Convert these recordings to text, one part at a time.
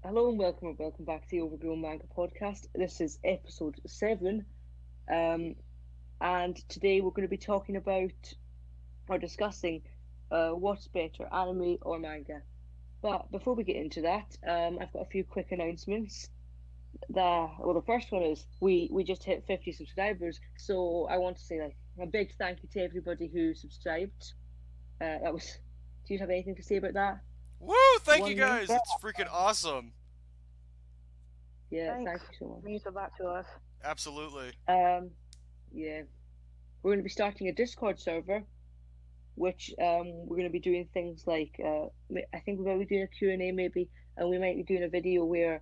Hello and welcome back to the Overgrown Manga podcast. This is episode 7, um, and today we're going to be talking about or discussing what's better, anime or manga. But before we get into that, I've got a few quick announcements. The first one is we just hit 50 subscribers, so I want to say like a big thank you to everybody who subscribed. That was. Do you have anything to say about that? Woo! Thank you One more. guys. It's freaking awesome. Yeah, Thanks. thank you so much. Means a lot to us. Absolutely. Um, yeah, we're going to be starting a Discord server, which we're going to be doing things like I think we're going to be doing a Q&A maybe, and we might be doing a video where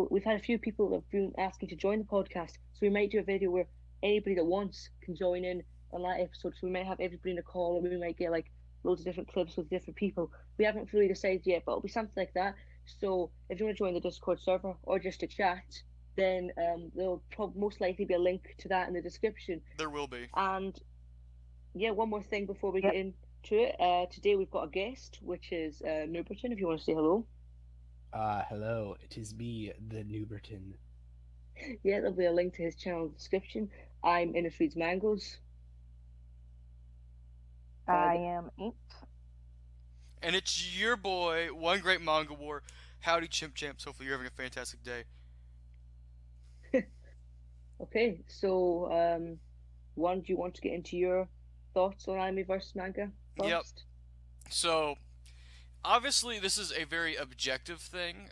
we've had a few people that have been asking to join the podcast, so we might do a video where anybody that wants can join in on that episode. So we might have everybody in a call, and we might get like loads of different clips with different people. We haven't fully decided yet, but it'll be something like that. So if you want to join the Discord server or just to chat, then there'll most likely be a link to that in the description. There will be. And yeah, one more thing before we Yep. get into it. Today we've got a guest, which is Nooberton, if you want to say hello. Hello, it is me, the Nooberton. Yeah, there'll be a link to his channel in the description. I'm Innes Reads Mangoes. I am Inks. And it's your boy, One Great Manga War. Howdy, Chimp Champs. Hopefully you're having a fantastic day. Okay, so one, do you want to get into your thoughts on anime versus manga first? Yep. So, obviously, this is a very objective thing.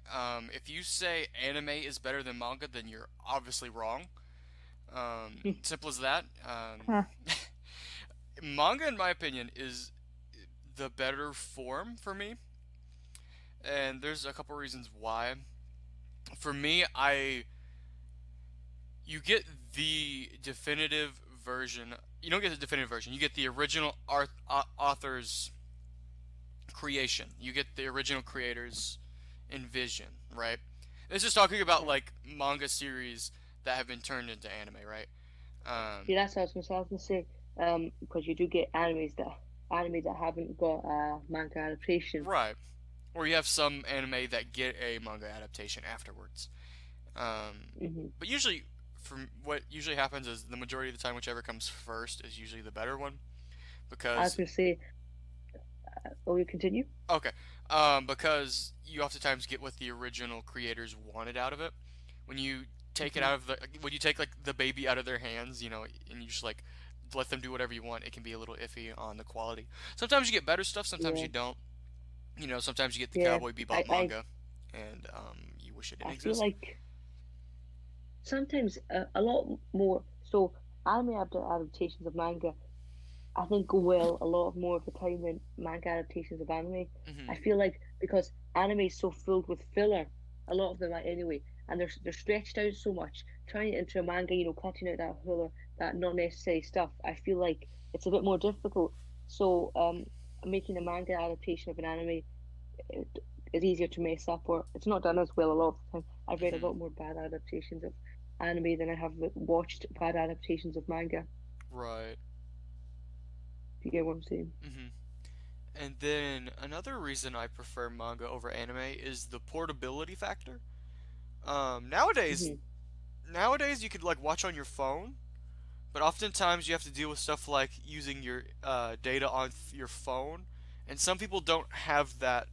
If you say anime is better than manga, then you're obviously wrong. Simple as that. Manga, in my opinion, is the better form for me. And there's a couple reasons why. For me, you get the definitive version. You don't get the definitive version. You get the original author's creation. You get the original creator's envision, right? This is talking about like manga series that have been turned into anime, right? Yeah, that's what I was gonna say. Because you do get anime that haven't got a manga adaptation. Right. Or you have some anime that get a manga adaptation afterwards. But usually, from what usually happens is the majority of the time, whichever comes first is usually the better one, I was because gonna say, will you continue? okay, because you oftentimes get what the original creators wanted out of it. When you take it out of when you take like the baby out of their hands, and you just like let them do whatever you want, it can be a little iffy on the quality. Sometimes you get better stuff, sometimes Yeah, you don't. Sometimes you get the yeah. Cowboy Bebop I manga, and you wish it didn't I feel exist. like sometimes a lot more. So anime adaptations of manga, I think go well a lot more of the time than manga adaptations of anime. I Hmm. feel like because anime is so filled with filler, a lot of them are anyway, and they're stretched out so much. Trying it into a manga, cutting out that filler, that not necessary stuff. I feel like it's a bit more difficult. So making a manga adaptation of an anime it, is easier to mess up, or it's not done as well a lot of the time. I've read a Hmm. lot more bad adaptations of anime than I have watched bad adaptations of manga. Right. If you get what I'm saying? Hmm. And then another reason I prefer manga over anime is the portability factor. Um, nowadays, Hmm. nowadays you could like watch on your phone, but oftentimes you have to deal with stuff like using your data on your phone, and some people don't have that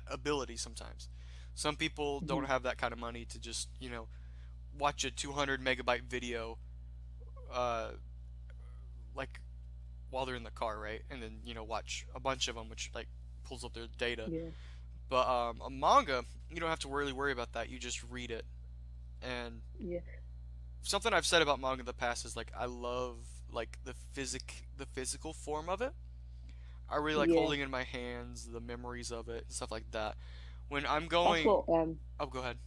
ability sometimes. Some people Hmm. don't have that kind of money to just watch a 200 megabyte video uh, like while they're in the car, right? And then watch a bunch of them, which like pulls up their data. Yeah. But a manga, you don't have to really worry about that. You just read it. And Yeah. something I've said about manga in the past is like I love like the physical form of it. I really like Yeah. holding it in my hands, the memories of it, and stuff like that. When I'm That's going, what oh, go ahead.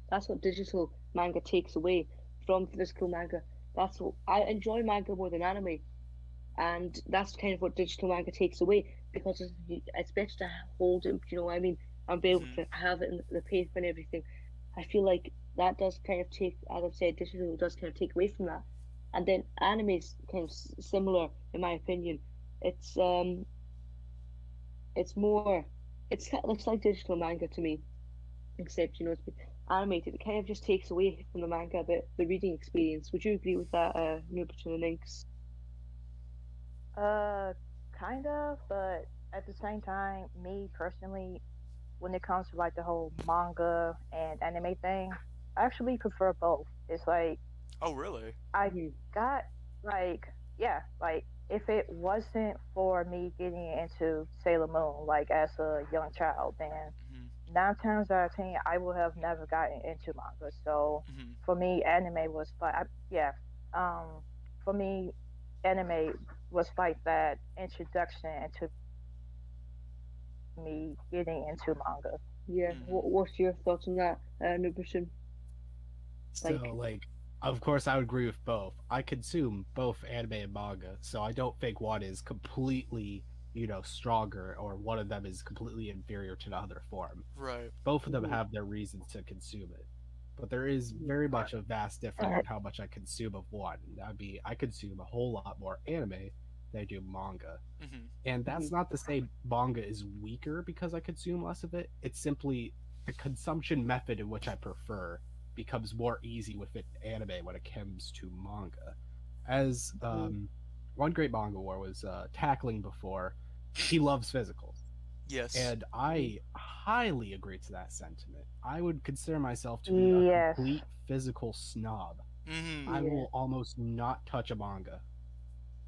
that's what digital manga takes away from physical manga. That's what I enjoy manga more than anime, and that's kind of what digital manga takes away because it's better to hold it. You know what I mean? And be able Hmm. to have it in the paper and everything. I feel like that does kind of take, as I've said, digital does kind of take away from that. And then anime is kind of similar, in my opinion. It's um, it's more. it's like digital manga to me, except it's animated. It kind of just takes away from the manga a bit, the reading experience. Would you agree with that, Nooberton and Inks? Uh, kind of, but at the same time, me personally, when it comes to like the whole manga and anime thing, I actually prefer both. It's like Oh, really? I Hmm. got like yeah, like if it wasn't for me getting into Sailor Moon like as a young child, then Hmm. 9 times out of 10 I would have never gotten into manga. So Hmm. for me, anime was like yeah, um, for me, anime was like that introduction into me getting into manga. Yeah. Hmm. What's your thoughts on that, Nooberton? So, Like, like, of course, I would agree with both. I consume both anime and manga, so I don't think one is completely, stronger or one of them is completely inferior to the other form. Right. Both of them hmm have their reasons to consume it. But there is very much a vast difference in how much I consume of one. I consume a whole lot more anime than I do manga. Hmm. And hmm that's not to say manga is weaker because I consume less of it. It's simply the consumption method in which I prefer becomes more easy with it anime when it comes to manga. As One Great Manga War was tackling before, he loves physicals. Yes. And I highly agree to that sentiment. I would consider myself to be a Yes. complete physical snob. Hmm. I Yeah. will almost not touch a manga.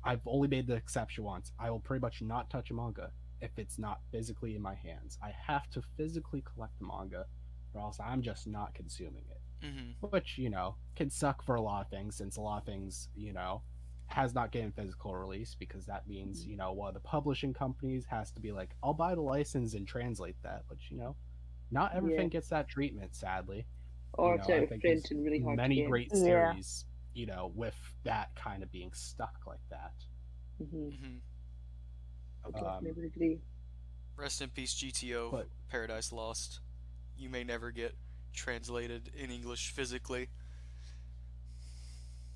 I've only made the exception once. I will pretty much not touch a manga if it's not physically in my hands. I have to physically collect the manga, or else I'm just not consuming it. Hmm. Which, can suck for a lot of things, since a lot of things, has not getting physical release, because that means, one of the publishing companies has to be like, I'll buy the license and translate that. But, not Yeah. everything gets that treatment, sadly. Or it's I out of think print there's and really hard to many get. great Yeah. series, with that kind of being stuck like that. Hmm Hmm. I definitely Um, would agree. Rest in peace, GTO but Paradise Lost. You may never get translated in English physically.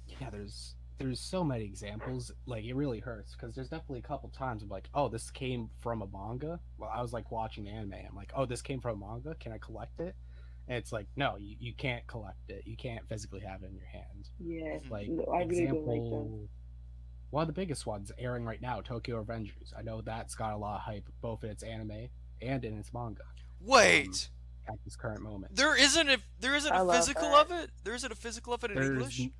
yeah, there's so many examples. Like, it really hurts because there's definitely a couple times I'm like, oh, this came from a manga. Well, I was like watching anime. I'm like, oh, this came from a manga. Can I collect it? And it's like, no, you can't collect it. You can't physically have it in your hand. Yeah. Hmm. Like, No, I really don't like them. example, one of the biggest ones airing right now, Tokyo Revengers. I know that's got a lot of hype both in its anime and in its manga. Um, Wait. at this current moment, There isn't a I love physical that. of it. There isn't a physical of it in there's English.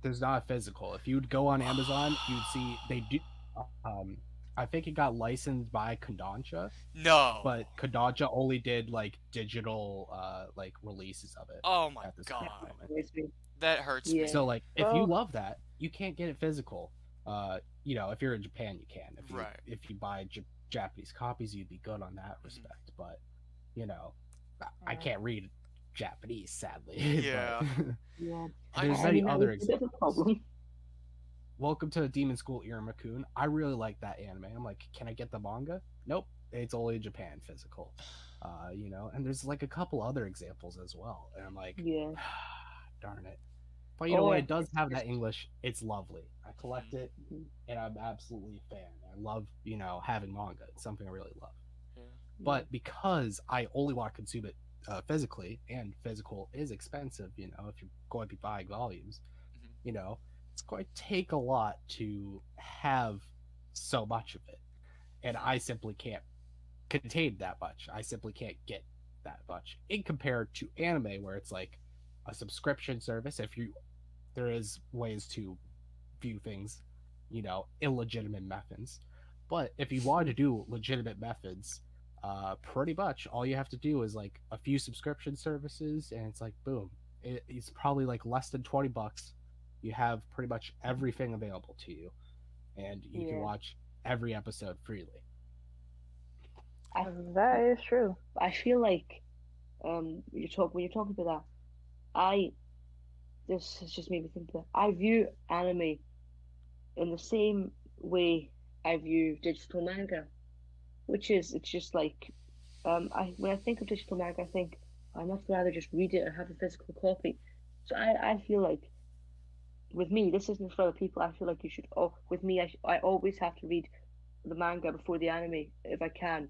there's not a physical. If you'd go on Amazon, you'd see they do. Um, I think it got licensed by Kodansha, No. but Kodansha only did like digital like releases of it Oh my at this That current god. moment. annoys me. That hurts Yeah. me. So like if you Well, love that, you can't get it physical. If you're in Japan, you can. Right. If you buy Japanese copies, you'd be good on that Mhm. respect. But you know, I mm, can't read Japanese sadly. Yeah. but Yeah. I there's I many mean, that other would be a bit of a examples. problem. Welcome to Demon School Iruma-kun. I really like that anime. I'm like, can I get the manga? Nope, it's only Japan physical. And there's like a couple other examples as well. And I'm like, Yeah. darn it. But when Or it does it's have that just. English, it's lovely. I collect Mhm. it, Mhm. and I'm absolutely a fan. I love, having manga. It's something I really love. Yeah. Yeah. But because I only want to consume it physically, and physical is expensive, if you're going to be buying volumes, Mhm. you know, it's going to take a lot to have so much of it. And Mhm. I simply can't contain that much. I simply can't get that much in compared to anime where it's like a subscription service. If you there is ways to view things, illegitimate methods. But if you want to do legitimate methods, pretty much all you have to do is like a few subscription services, and it's like boom. It's probably like less than $20. You have pretty much everything available to you, and you can Yeah. watch every episode freely. I that is true. I feel like when you're talking about that, I this has just made me think that I view anime in the same way I view digital manga, which is it's just like I when I think of digital manga, I think I'd much rather just read it or have a physical copy. So I feel like with me, this isn't for other people. I feel like you should. Oh, with me, I always have to read the manga before the anime if I can,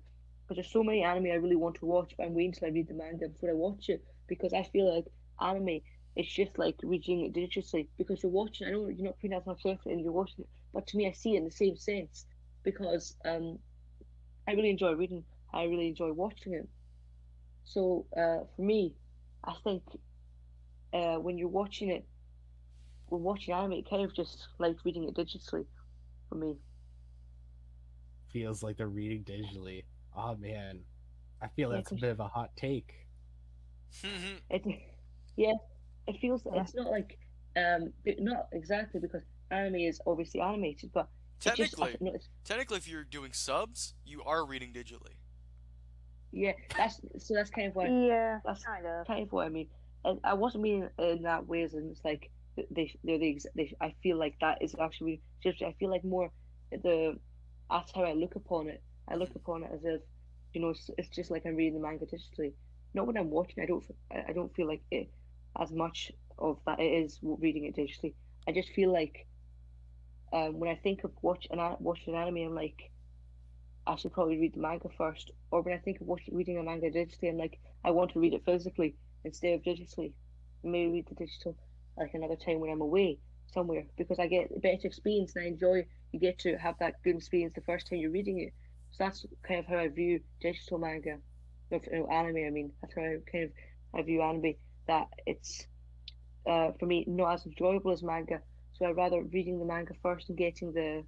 because there's so many anime I really want to watch, but I'm waiting till I read the manga before I watch it because I feel like anime it's just like reading it digitally because you're watching. I know you're not putting as much effort and you're watching it, but to me, I see it in the same sense because I really enjoy reading. I really enjoy watching it. So for me, I think when you're watching it, when watching anime, it kind of just like reading it digitally for me. Feels like they're reading digitally. Oh man, I feel Yeah, that's a because bit of a hot take. it, yeah, it feels Yeah. it's not like not exactly because anime is obviously animated, but it just I technically, no, it's, technically, if you're doing subs, you are reading digitally. yeah, that's kind of what Yeah, that's kind of. kind of what I mean. And I wasn't meaning in that way, as in it's like they're they I feel like that is actually just I feel like more the that's how I look upon it. I look Hmm. upon it as if it's just like I'm reading the manga digitally. Not when I'm watching. I don't feel like it as much of that it is reading it digitally. I just feel like when I think of watching an anime, I'm like I should probably read the manga first. Or when I think of reading a manga digitally, I'm like, I want to read it physically instead of digitally. Maybe read the digital like another time when I'm away somewhere because I get a better experience and I enjoy you get to have that good experience the first time you're reading it. So that's kind of how I view digital manga. No, anime, I mean. That's how I view anime. That it's for me not as enjoyable as manga. So I'd rather reading the manga first and getting the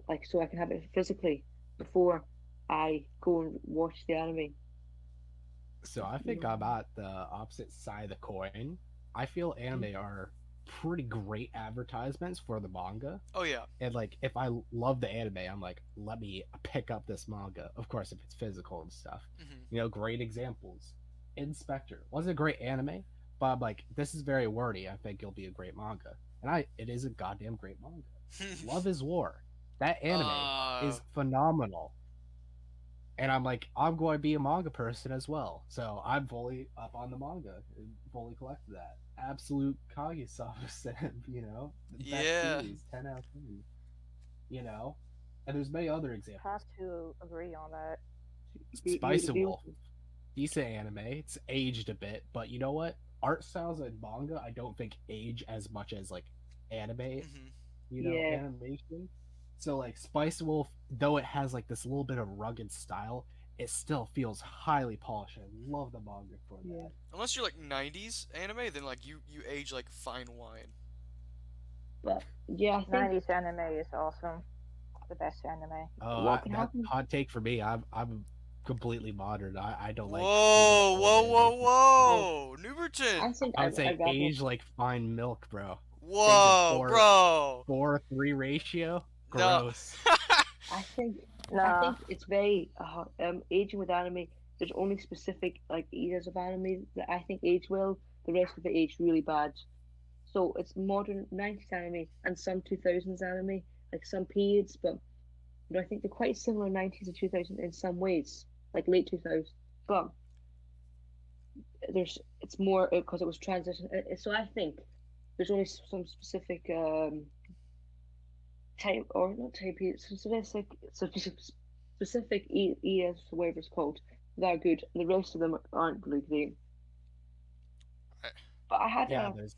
like so I can have it physically before I go and watch the anime. So I think I'm Mm-hmm. at the opposite side of the coin. I feel anime are pretty great advertisements for the manga. Oh yeah. And like if I love the anime, I'm like, let me pick up this manga. Of course, if it's physical and stuff. Hmm. Great examples. Inspector wasn't a great anime, but I'm like, this is very wordy. I think it'll be a great manga. And it is a goddamn great manga. Love is War. That anime uh, is phenomenal. And I'm like, I'm going to be a manga person as well. So I'm fully up on the manga and fully collected that. Absolute Kaguya-sama said, the best yeah. series, 10 out of 10, you know? And there's many other Have examples. to agree on that. You would Spice and agree with Wolf, me? decent anime. It's aged a bit, but you know what? Art styles in manga, I don't think age as much as like anime, Hmm. Yeah, animation. So like Spice Wolf, though it has like this little bit of rugged style, it still feels highly polished. I love the manga for yeah. that. Unless you're like '90s anime, then like you age like fine wine. But yeah, I think 90s anime is awesome. The best anime. what can That happen. hot take for me. I'm completely modern. I don't like Whoa, whoa, old whoa, animation. Well, whoa, I Nooberton. think I would say I'd rather. age like fine milk, bro. Things in Whoa, four bro. 4:3 ratio. No. Gross. I think I Nah, think it's very aging with anime. There's only specific like eras of anime that I think age well. The rest of it aged really bad. So it's modern 90s anime and some 2000s anime, like some periods, but I think they're quite similar 90s and 2000s in some ways, like late 2000s. But it's more because it was transition. So I think there's only some specific type or not type specific ES whatever it's called that are good. The rest of them aren't really great. But I had Yeah, a there's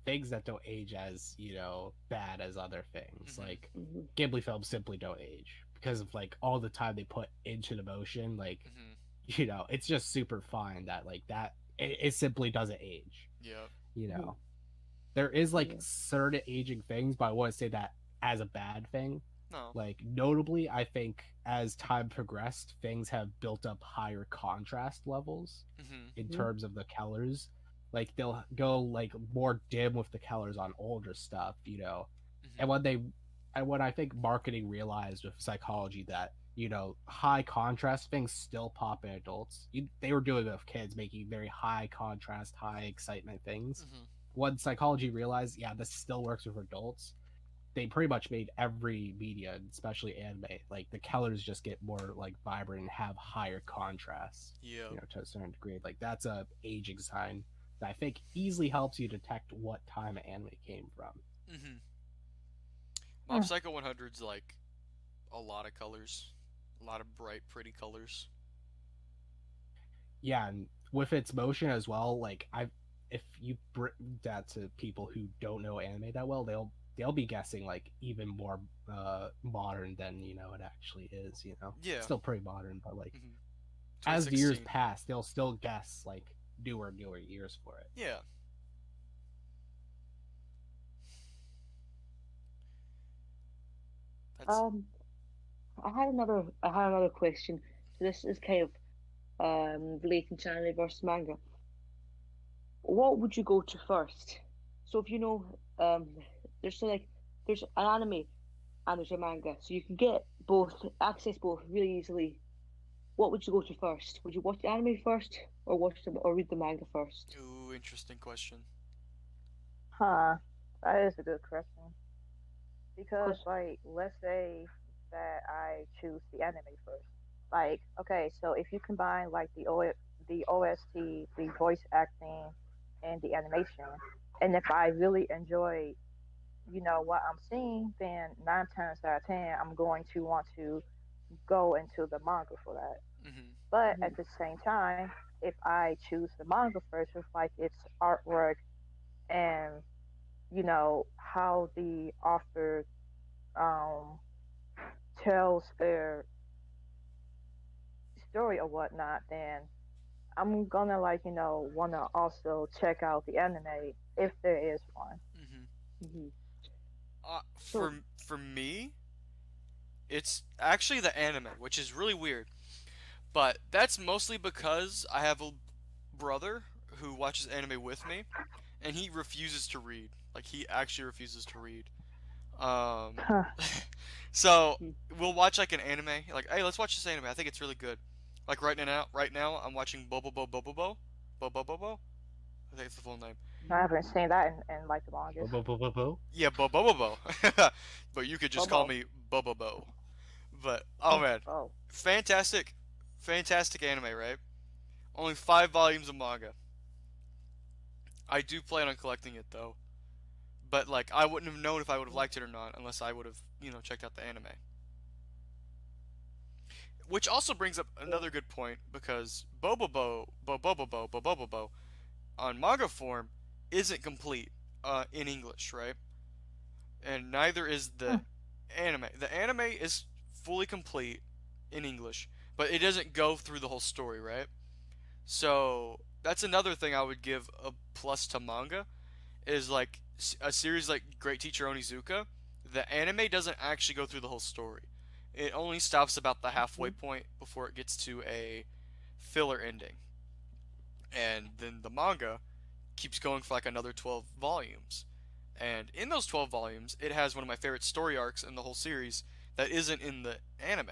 things that don't age as bad as other things. Hmm. Like mhm, Ghibli films simply don't age because of like all the time they put into the motion. Like Hmm. it's just super fine that like that it simply doesn't age. Yep. You mhm, know, there is like yeah, certain aging things, but I wouldn't say that as a bad thing. No. Like notably, I think as time progressed, things have built up higher contrast levels Hmm. in mhm, terms of the colors. Like they'll go like more dim with the colors on older stuff. And Hmm. when I think marketing realized with psychology that high contrast things still pop in adults. They were doing it with kids, making very high contrast, high excitement things. Hmm. When psychology realized, yeah, this still works with adults, they pretty much made every media, especially anime, like the colors just get more like vibrant and have higher contrast, Yep. to a certain degree. Like that's a aging sign that I think easily helps you detect what time anime came from. Hmm. Mob mm, Psycho 100's like a lot of colors. A lot of bright, pretty colors. Yeah, and with its motion as well, like I, if you bring that to people who don't know anime that well, they'll be guessing like even more modern than it actually is. Yeah. Still pretty modern, but like hmm as the years 2016. pass, they'll still guess like newer years for it. Yeah. That's Um, I had another question. So this is kind of relating to anime versus manga. What would you go to first? So if you know, there's so like there's an anime and there's a manga, so you can get both, access both really easily. What would you go to first? Would you watch the anime first, or read the manga first? ooh, interesting question. Huh. That is a good question. Because, Because like, let's say that I choose the anime first. Like, okay, so if you combine like the OST, the voice acting, and the animation, and if I really enjoy, what I'm seeing, then 9 times out of 10, I'm going to want to go into the manga for that. hmm But Mhm. at the same time, if I choose the manga first, it's like its artwork and how the author um tells their story or whatnot, then I'm gonna wanna also check out the anime if there is one. hmm Mhm. So for me, it's actually the anime, which is really weird. But that's mostly because I have a brother who watches anime with me, and he refuses to read. Like he actually refuses to read. Um, Huh. so mm, we'll watch like an anime. Like, hey, let's watch this anime. I think it's really good. Like right now, I'm watching Bobobo Bobobo, Bobobo. I think it's the full name. I mhm. haven't seen that in like the longest. Bo. Yeah, Bobobo. But you could just call Bobo. me Bobobo. But oh Oh, man, oh. fantastic, fantastic anime, right? Only 5 volumes of manga. I do plan on collecting it though, but like I wouldn't have known if I would have liked it or not unless I would have checked out the anime. Which also brings up Yeah. another good point because Bobobo on manga form isn't complete in English, right? And neither is Hmm. the anime. The anime is fully complete in English, but it doesn't go through the whole story, right? So that's another thing I would give a plus to manga is like a series like Great Teacher Onizuka. The anime doesn't actually go through the whole story. It only stops about the halfway Mhm. point before it gets to a filler ending. And then the manga keeps going for like another 12 volumes. And in those 12 volumes, it has one of my favorite story arcs in the whole series that isn't in the anime.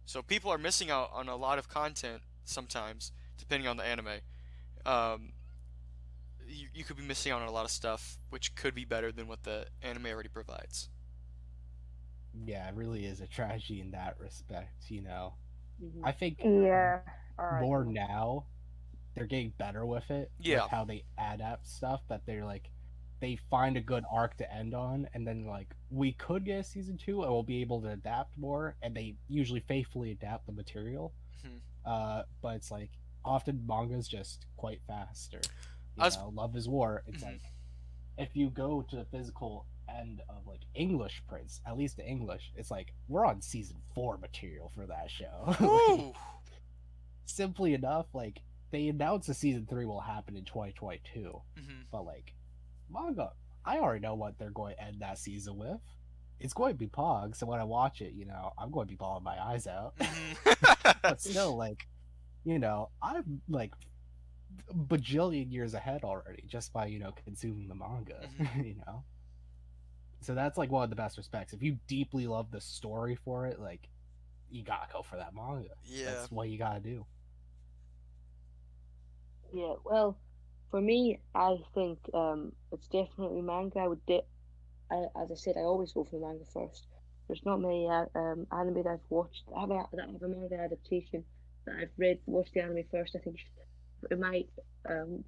So people are missing out on a lot of content sometimes, depending on the anime. Um, you could be missing out on a lot of stuff, which could be better than what the anime already provides. Yeah, it really is a tragedy in that respect. Mhm. I think Yeah, I more agree. now they're getting better with it, with Yeah. how they adapt stuff, that they're like they find a good arc to end on, and then like we could get a season two and we'll be able to adapt more, and they usually faithfully adapt the material. Hmm. But it's like often manga's just quite faster. I was. Love is War, it's Mhm. like if you go to the physical end of like English prints, at least the English, it's like we're on season four material for that show. Like Woo. simply enough, like they announced the season three will happen in 2022, Hmm. but like manga, I already know what they're going to end that season with. It's going to be Pog, so when I watch it, I'm going to be bawling my eyes out. Hmm. But still, like, I'm like bajillion years ahead already just by consuming the manga. hmm. So that's like one of the best respects. If you deeply love the story for it, like you gotta go for that manga. Yeah. That's what you gotta do. Yeah. Well, for me, I think it's definitely manga. As I said, I always go for the manga first. There's not many anime that I've watched that have a manga adaptation that I've watched the anime first. I think it might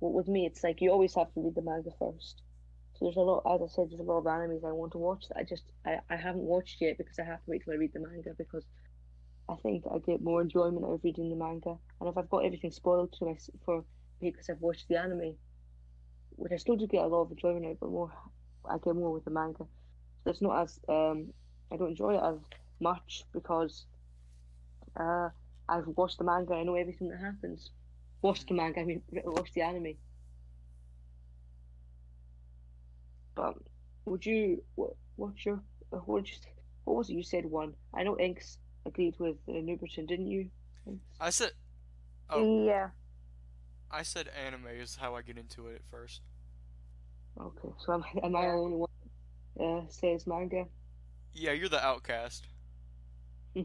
with me, it's like you always have to read the manga first. So there's a lot, as I said, there's a lot of animes I want to watch that I haven't watched yet because I have to wait till I read the manga because I think I get more enjoyment out of reading the manga. And if I've got everything spoiled to my for me because I've watched the anime, which I still do get a lot of enjoyment out, but more I get more with the manga. So it's not as I don't enjoy it as much because uh I've watched the manga. I know everything that happens. Watched the manga. I mean, watched the anime. But would you what's your what would you, what was it you said one? I know Inks agreed with Nooberton, didn't you? Inks? I said, oh, Yeah. I said anime is how I get into it at first. Okay, so am I the Yeah. only one says manga? Yeah, you're the outcast. But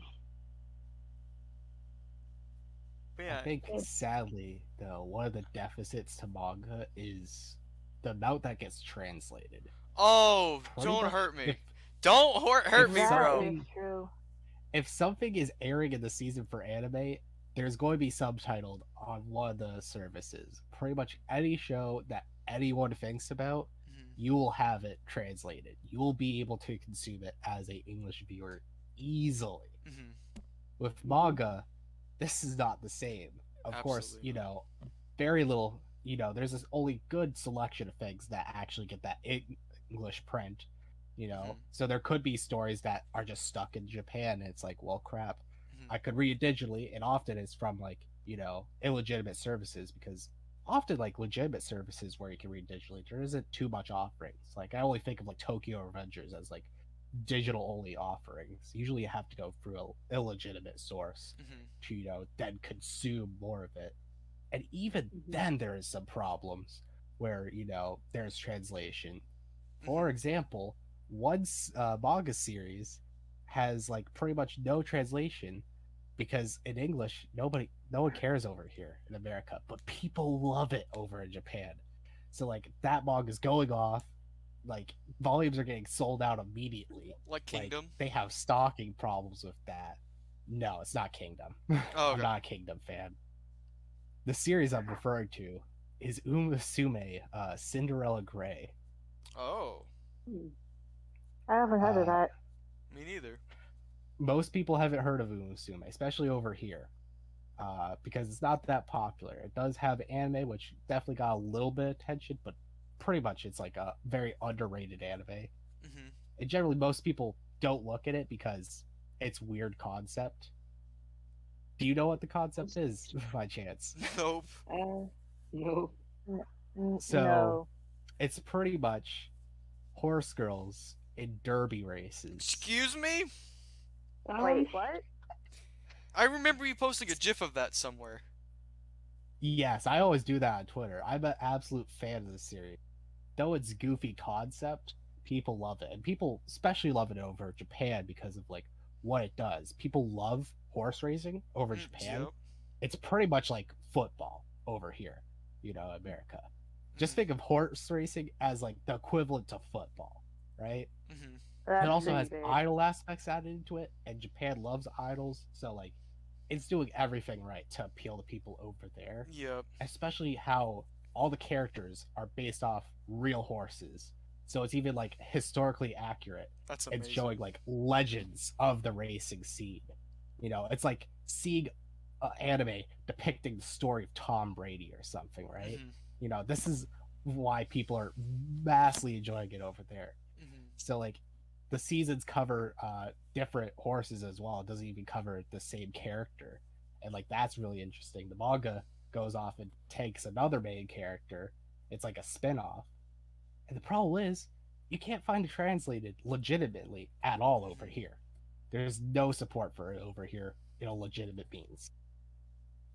I yeah, think sadly though, one of the deficits to manga is the amount that gets translated. oh, Pretty don't much hurt me. if Don't hurt if me, That bro. is something true. if something is airing in the season for anime, there's going to be subtitled on one of the services. Pretty much any show that anyone thinks about, Mhm. you will have it translated. You will be able to consume it as a English viewer easily. Mhm. With manga, this is not the same. Of course, Absolutely not. very little, there's this only good selection of things that actually get that English print, Mhm. So there could be stories that are just stuck in Japan, and it's like, well, crap. Mhm. I could read it digitally, and often it's from like, illegitimate services because often like legitimate services where you can read digitally, there isn't too much offerings. Like I only think of like Tokyo Revengers as like digital only offerings. Usually you have to go through a illegitimate source Mhm. to, then consume more of it. And even Mhm. then there is some problems where, there's translation. For Mhm. example, one manga series has like pretty much no translation because in English no one cares over here in America, but people love it over in Japan. So like that manga is going off, like volumes are getting sold out immediately. Like Like Kingdom. they have stocking problems with that. No, it's not Kingdom. Oh, I'm okay. not a Kingdom fan. The series I'm referring to is Umusume Cinderella Gray. Oh, Hmm. I haven't heard of Uh, that. me neither. Most people haven't heard of Umusume, especially over here, because it's not that popular. It does have anime, which definitely got a little bit of attention, but pretty much it's like a very underrated anime. Mhm. And generally, most people don't look at it because it's weird concept. Do you know what the concept is, by chance? Nope. Uh, no. So No. it's pretty much horse girls in derby races. Excuse me? Wait, Um, what? I remember you posting a GIF of that somewhere. Yes, I always do that on Twitter. I'm an absolute fan of the series. Though it's goofy concept, people love it, and people especially love it over Japan because of like what it does. People love horse racing over Japan. Yep. It's pretty much like football over here, America. Just Mhm. think of horse racing as like the equivalent to football, right? Mhm. It That's also pretty has big. idol aspects added into it, and Japan loves idols, so like it's doing everything right to appeal to people over there. Yep. Especially how all the characters are based off real horses. So it's even like historically accurate. That's It's amazing. showing like legends of the racing scene. It's like seeing an anime depicting the story of Tom Brady or something, right? Mhm. This is why people are vastly enjoying it over there. Mhm. So like the seasons cover different horses as well. It doesn't even cover the same character, and like that's really interesting. The manga goes off and takes another main character. It's like a spin-off. And the problem is you can't find it translated legitimately at all over Mhm. here. There's no support for it over here in a legitimate means.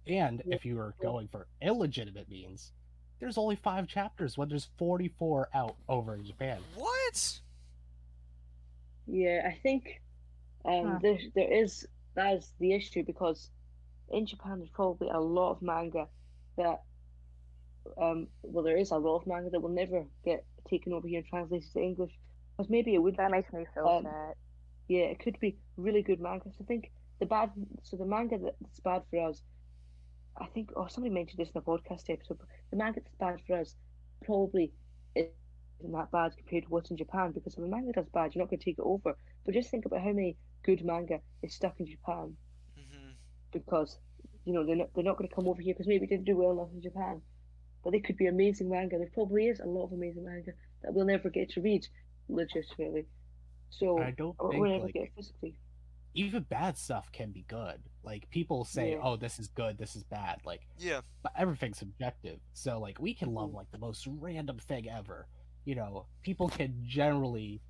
And yeah. if you were going for illegitimate means, there's only 5 chapters when there's 44 out over in Japan. What? Yeah, I think Huh. there is that is the issue because in Japan there's probably a lot of manga that well there is a lot of manga that will never get taken over here and translated to English. Because maybe it would That be makes me feel um sad. yeah, it could be really good manga. So I think the bad so the manga that's bad for us, I think somebody mentioned this in a podcast episode, but the manga that's bad for us probably isn't that bad compared to what's in Japan because if a manga does bad, you're not going to take it over. But just think about how many good manga is stuck in Japan. because they're not going to come over here because maybe it didn't do well enough in Japan. But they could be amazing manga. There probably is a lot of amazing manga that we'll never get to read legitimately. So I don't we'll think never like get it physically. even bad stuff can be good. Like people say, Yeah. "Oh, this is good, this is bad." Like, Yeah. but everything's subjective. So like we can love Mhm. like the most random thing ever. People can generally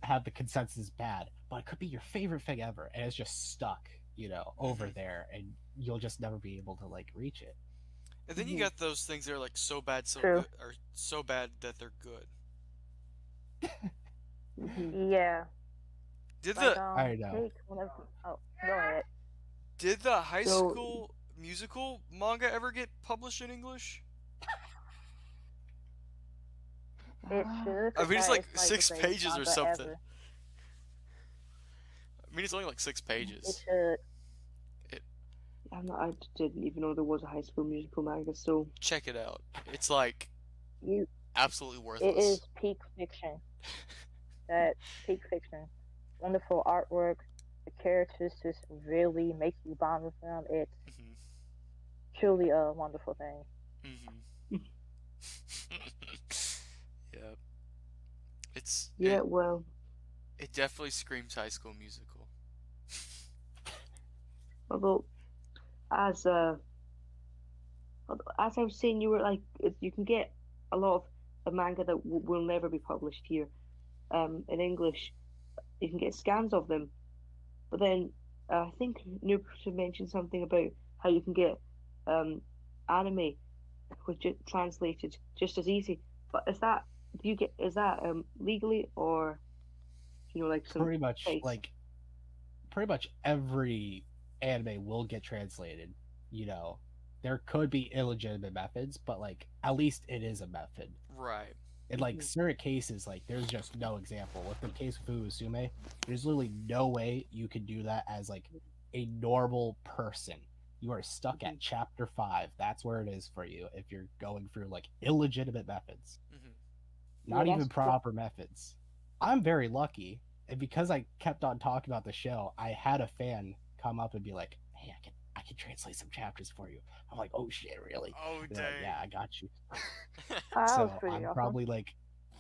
have the consensus bad, but it could be your favorite thing ever, and it's just stuck, over Mhm. there, and you'll just never be able to like reach it. And then you Mhm. got those things that are like so bad, so True. good, or so bad that they're good. Mhm. Yeah. Did Like the I know. take one of. Oh, go ahead. did the High So School Musical manga ever get published in English? It should, I cause mean, it's that like is like the 6 greatest pages or manga something. ever. I mean, it's only like 6 pages. It should. I didn't even know there was a High School Musical manga. So Check it out. It's like You. absolutely It worthless. is peak fiction. That peak fiction. Wonderful artwork. The characters just really make you bond with them. It's Mhm. truly a wonderful thing. Mhm. Yeah. It's yeah, well, it definitely screams High School Musical. although as uh as I was saying, you were like you can get a lot of the manga that will never be published here in English. You can get scans of them, but then I think Nooberton mentioned something about how you can get um, anime, which is translated just as easy. But is that legally or like some Pretty much sites? like pretty much every anime will get translated. You know, there could be illegitimate methods, but like at least it is a method. Right. In like Mhm. certain cases, like there's just no example. With the case of Usume, there's literally no way you can do that as like a normal person. You are stuck Mhm. at chapter 5. That's where it is for you if you're going through like illegitimate methods, Mhm. Yeah, not even proper methods. I'm very lucky, and because I kept on talking about the show, I had a fan come up and be like, "Hey, I can translate some chapters for you." I'm like, "Oh shit, really?" Oh They're like, "Yeah, dang. I got you." That was So pretty I'm awesome. probably like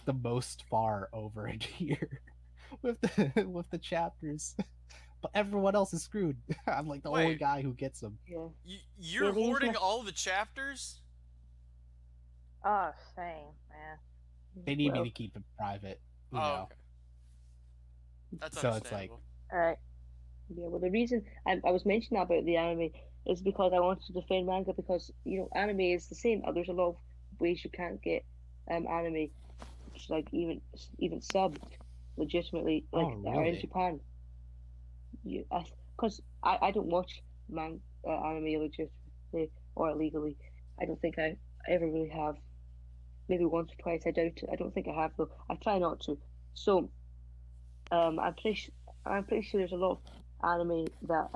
the most far over it here with the chapters, but everyone else is screwed. I'm like the only Wait, guy who gets them. yeah, yeah. you're They hoarding usually all the chapters? Oh, same, man. They need me well, to keep it private, you Oh, know. okay. That's So it's like, understandable. All right. yeah. Well, the reason I was mentioning about the anime is because I wanted to defend manga because anime is the same. There's a lot of ways you can't get anime, which like even subbed legitimately oh like that are in really? Japan. Because I don't watch anime legitimately or illegally. I don't think I ever really have. Maybe once or twice. I doubt it. I don't think I have though. I try not to. So I'm pretty sure there's a lot of anime that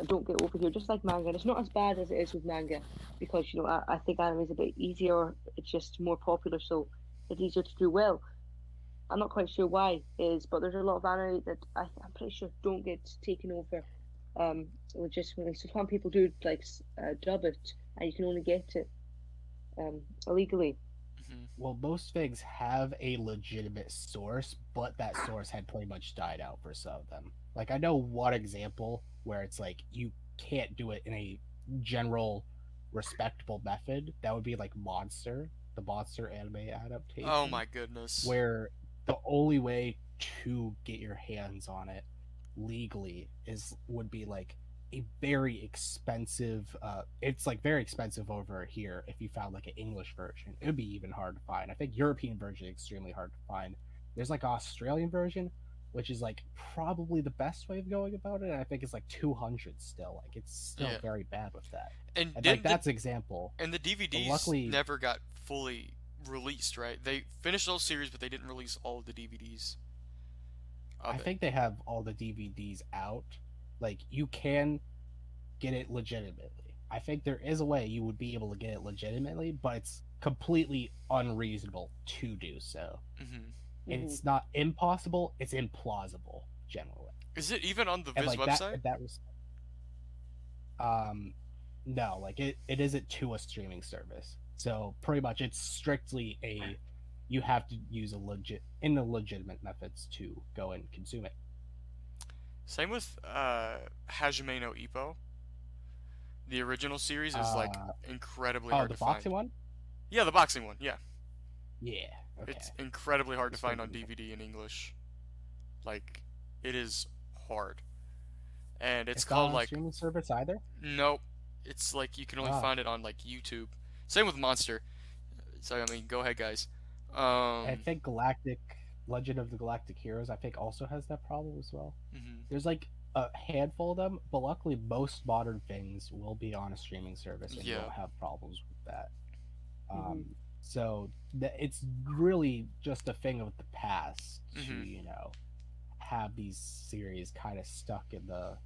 don't get over here, just like manga. And it's not as bad as it is with manga because I think anime is a bit easier. It's just more popular, so it's easier to do well. I'm not quite sure why it is, but there's a lot of anime that I'm pretty sure don't get taken over legitimately. So some people do like dub it, and you can only get it illegally. Mhm. Well, most things have a legitimate source, but that source had pretty much died out for some of them. Like I know one example where it's like you can't do it in a general respectable method. That would be like Monster, the Monster anime Oh adaptation, my goodness. where the only way to get your hands on it legally is would be like a very expensive it's like very expensive over here. If you found like an English version, it would be even hard to find. I think European version is extremely hard to find. There's like Australian version, which is like probably the best way of going about it, and I think it's like 200 still. Like it's still Yeah. very bad with that. And And like didn't the that's an example. and the But DVDs luckily never got fully released, right? They finished those series, but they didn't release all of the DVDs I of it. think they have all the DVDs out. Like you can get it legitimately. I think there is a way you would be able to get it legitimately, but it's completely unreasonable to do so. Hmm. Hmm. It's not impossible, it's implausible generally. Is it even on the And Viz like that website? that was No, like it isn't to a streaming service. So pretty much it's strictly a you have to use illegitimate methods to go and consume it. Same with Hajime no Ippo. The original series is like Uh incredibly oh, hard the to find. boxing one? Yeah, the boxing one. Yeah, Yeah. Okay. it's incredibly hard to It's find on pretty good. DVD in English. Like, it is hard, and it's It's not called on a like streaming service either. nope. It's like you can only Ah, find it on like YouTube. Same with Monster. So I mean, go ahead, guys. I Um, think Galactic Legend of the Galactic Heroes I think also has that problem as well. mhm. There's like a handful of them, but luckily most modern things will be on a streaming service and you Yeah. won't have problems with that. Mhm. So it's really just a thing of the past to, Mhm. have these series kind of stuck in the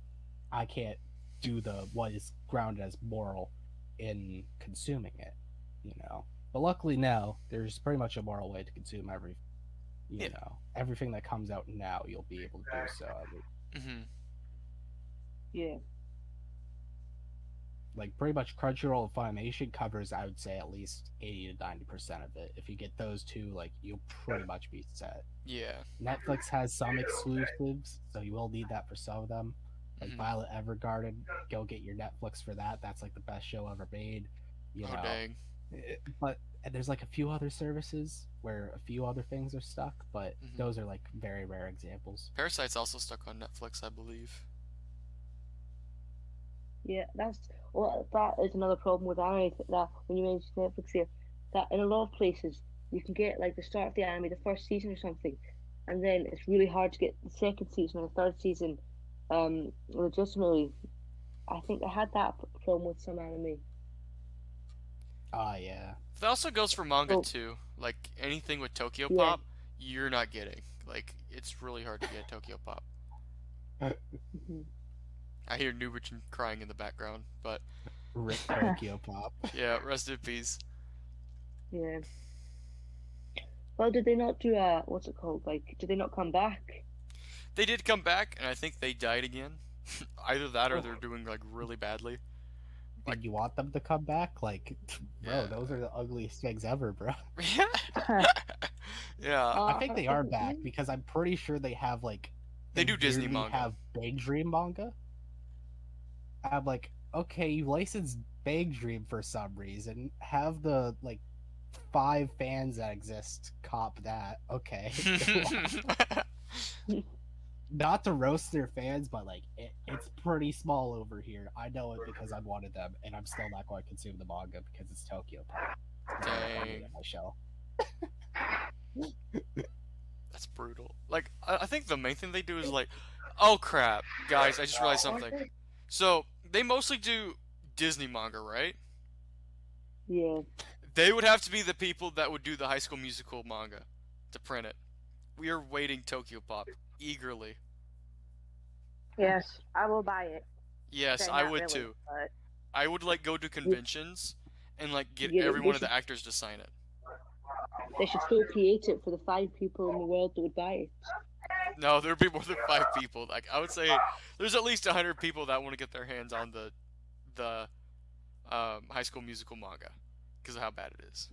I can't do the what is grounded as moral in. But luckily now there's pretty much a moral way to consume Yeah. everything that comes out now you'll be able to do so. Mhm. Yeah. Like pretty much Crunchyroll and Funimation covers I would say at least 80 to 90% of it. If you get those two, like you'll pretty much be set. Yeah. Netflix has some exclusives, so you will need that for some of them. Like Mhm. Violet Evergarden, go get your Netflix for that. That's like the best show ever made. Oh dang. But and there's like a few other services where a few other things are stuck, but Mhm. those are like very rare examples. Parasite's also stuck on Netflix, I believe. Yeah, that is another problem with anime. That when you mention Netflix here, that in a lot of places you can get like the start of the anime, the first season or something, and then it's really hard to get the second season or the third season. Legitimately, I think I had that problem with some anime. Ah, yeah. That also goes for manga So too. Like anything with Tokyo yeah, Pop, you're not getting. Like it's really hard to get Tokyo Pop. mhm, I hear Nooberton crying in the background, but Rip Tokyo Pop. yeah, rest in peace. yeah. Well, did they not do what's it called? Like, did they not come back? They did come back, and I think they died again. Either that or Oh, they're doing like really badly. Like, Did you want them to come back? Like, bro, yeah, those are the ugliest things ever, bro. yeah. I think they are back mm, because I'm pretty sure they have like They they do Disney weirdly manga. have Big Dream manga. I'm like, okay, you licensed Big Dream for some reason. Have the like 5 fans that exist cop that. Okay. Not to roast their fans, but like it's pretty small over here. I know it because I'm one of them, and I'm still not going to consume the manga because it's Tokyo Pop. It's gonna look ugly Dang, on my shelf. that's brutal. Like, I think the main thing they do is like, oh crap, guys, I just realized something. So they mostly do Disney manga, right? yeah. They would have to be the people that would do the High School Musical manga to print it. We are waiting Tokyo Pop eagerly. Yes, I will buy it. Yes, Okay, I not would really, too. but I would like go to conventions and like get Yeah, every they one of the should actors to sign it. they should still create it for the 5 people in the world that would buy it. No, there'd be more than 5 people. Like I would say, there's at least 100 people that want to get their hands on the High School Musical manga because of how bad it is.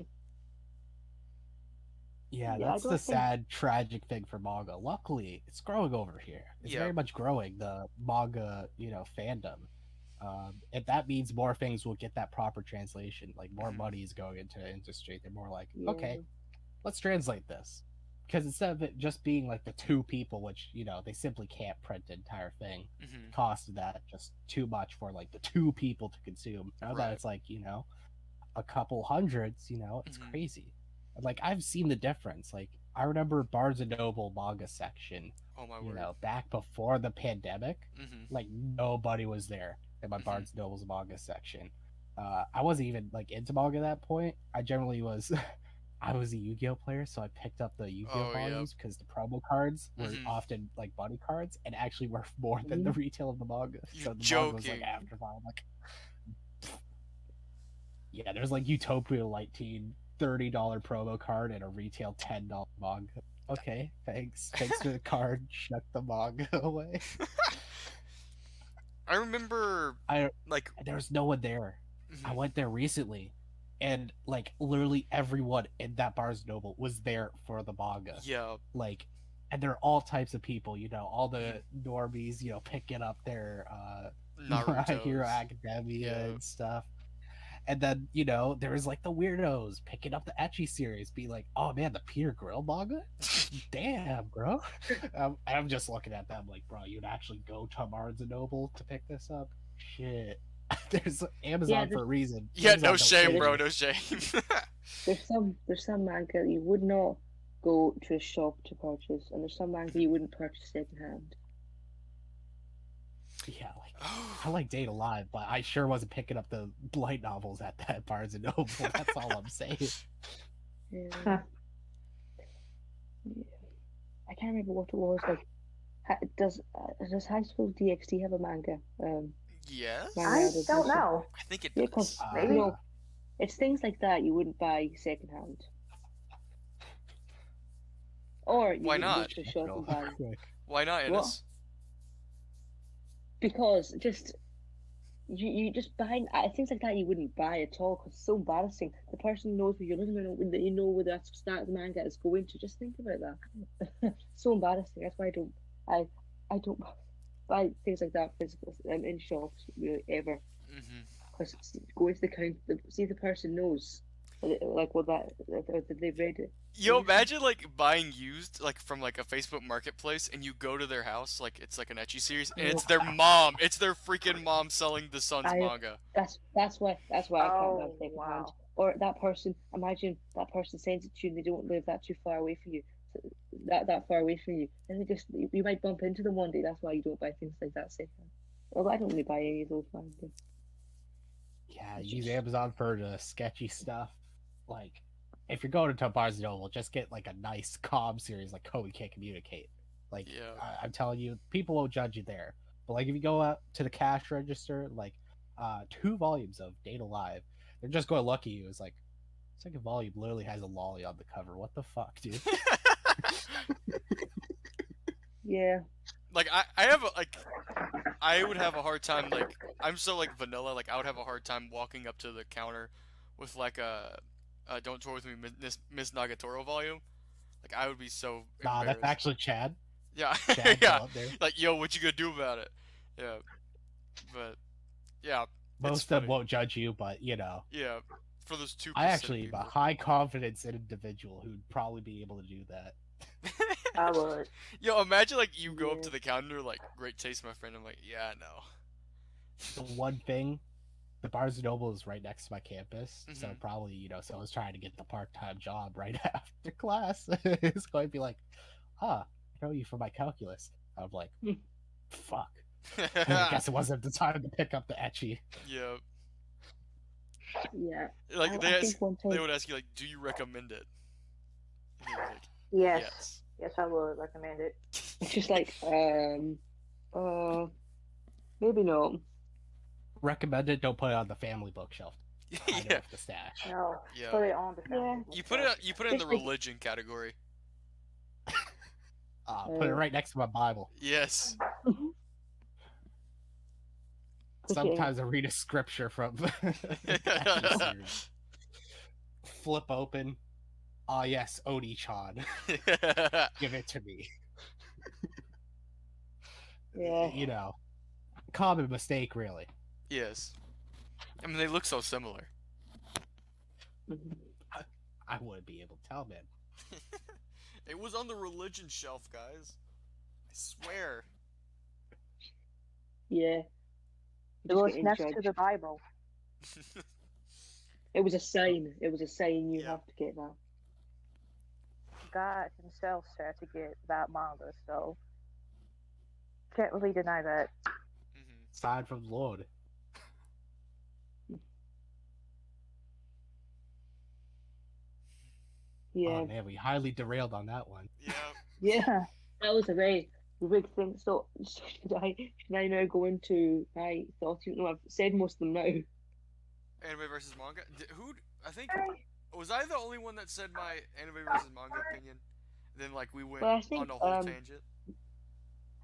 Yeah, Yeah, I that's the don't think. sad, tragic thing for manga. Luckily, it's growing over here. It's Yeah. very much growing, the manga, fandom. And that means more things will get that proper translation. Like, more Mhm. money is going into the industry. They're more like, Yeah, okay, let's translate this. Because instead of it just being like the 2 people, which, they simply can't print the entire thing, Mhm. cost of that just too much for like the 2 people to consume. Now that Right. it's like, a couple hundreds, it's Mhm. crazy. Like I've seen the difference. Like I remember Barnes and Noble manga section, Oh my word. back before the pandemic. Mhm. Like nobody was there in my Mhm. Barnes and Noble's manga section. I wasn't even like into manga at that point. I generally was. I was a Yu-Gi-Oh player, so I picked up the Yu-Gi-Oh Oh yep. volumes because the promo cards were Mhm. often like buddy cards and actually worth more than the retail of the manga. You're So the manga was like joking. afterthought. Like, yeah, there's like Utopia Light Teen $30 promo card and a retail $10 manga. Okay, thanks. Thanks for the card. Shut the manga away. I remember I like there's no one there. I mhm, went there recently, and like literally everyone in that Barnes Noble was there for the manga. yeah, Like, and there are all types of people. All mhm, the normies. Picking up their My Hero Naruto's. Academia Yeah. and stuff. And then there was like the weirdos picking up the etchy series, be like, "Oh man, the Peter Grill manga." Damn, bro. I'm just looking at them like, bro, you'd actually go to Barnes and Noble to pick this up? Shit. There's Yeah, Amazon for a reason. Yeah, no Amazon don't yeah, shame, save bro, you. no shame. there's some manga you would not go to a shop to purchase, and there's some manga you wouldn't purchase secondhand. Yeah, like I like Date Alive, but I sure wasn't picking up the light novels at that Barnes and Noble. That's all I'm saying. Yeah, Huh. yeah. I can't remember what it was. Like, does High School DxD have a manga? Yes? Manga I don't adaptation? know. I think it Yeah, does. because Maybe. it's things like that you wouldn't buy secondhand, or you Why wouldn't go not? to a shop and buy. Quick. Why not, What? Innes? Because just you just buy things like that you wouldn't buy at all because it's so embarrassing. The person knows where you're living, you know where that start of the manga is going to. Just think about that. So embarrassing. That's why I don't buy things like that physical in shops really ever Hmm. because going to the counter, see if the person knows like what that they've read it. Yo, imagine like buying used like from like a Facebook marketplace and you go to their house like it's like an etchy series and it's their mom. It's their freaking mom selling the son's I manga. that's why I can't buy Oh, second hand. wow. Or that person, imagine that person sends it to you and they don't live that too far away from you, so that far away from you, and they just you might bump into them one day. That's why you don't buy things like that second hand. Well, I don't really buy any of those mangas. Yeah, It's use just Amazon for the sketchy stuff. Like, if you're going to Barnes and Noble, just get like a nice calm series like "Oh, We Can't Communicate." Like, Yeah. I'm telling you, people won't judge you there. But like, if you go out to the cash register, like, 2 volumes of Date Alive, they're just going to look at you. It's like, second volume literally has a lolly on the cover. What the fuck, dude? yeah. Like I have a, like I would have a hard time like I'm so like vanilla like I would have a hard time walking up to the counter with like a Don't Tour With Me Miss Nagatoro volume. Like I would be so Nah, that's embarrassed. actually Chad. Yeah. Chad, Yeah. go up there. Like yo, what you gonna do about it? Yeah. But yeah, it's Most of them funny. won't judge you, but Yeah. For those 2% I actually am people. a high confidence individual who'd probably be able to do that. I would. Yo, imagine like you go up Yeah. to the counter like, great taste, my friend. I'm like, yeah, no. The one thing, the Barnes and Noble is right next to my campus, so Mhm. probably someone's trying to get the part-time job right after class. It's going to be like, I know you for my calculus. I'm like, fuck. I guess it wasn't the time to pick up the etchy. Yeah. Yeah. Like I think one they time. would ask you like, do you recommend it? And you're like, Yes. yes. Yes, I would recommend it. It's just like maybe not. Recommend it. Don't put it on the family bookshelf. Hide it Yeah. with the stash. No. Yeah. Put it on the Yeah. family. You put it in the Just like- religion category. Put it right next to my Bible. Yes. Sometimes I read a scripture from the etchy series. Flip open. Ah, yes, Oni-chan. Give it to me. Yeah. Common mistake, really. Yes. I mean, they look so similar. Mhm. I wouldn't be able to tell, man. It was on the religion shelf, guys. I swear. Yeah. It was next to the Bible. It was a sign. It was a sign you Yeah. have to get that. God himself said to get that manga, so can't really deny that. Mhm. Sign from the Lord. Yeah. Oh man, we highly derailed on that one. Yeah. Yeah. That was a very big thing. So should I now go into my thoughts? Even though I've said most of them now. Anime versus manga. I think was I the only one that said my anime versus manga opinion? Then like we went Well, I on think a whole tangent.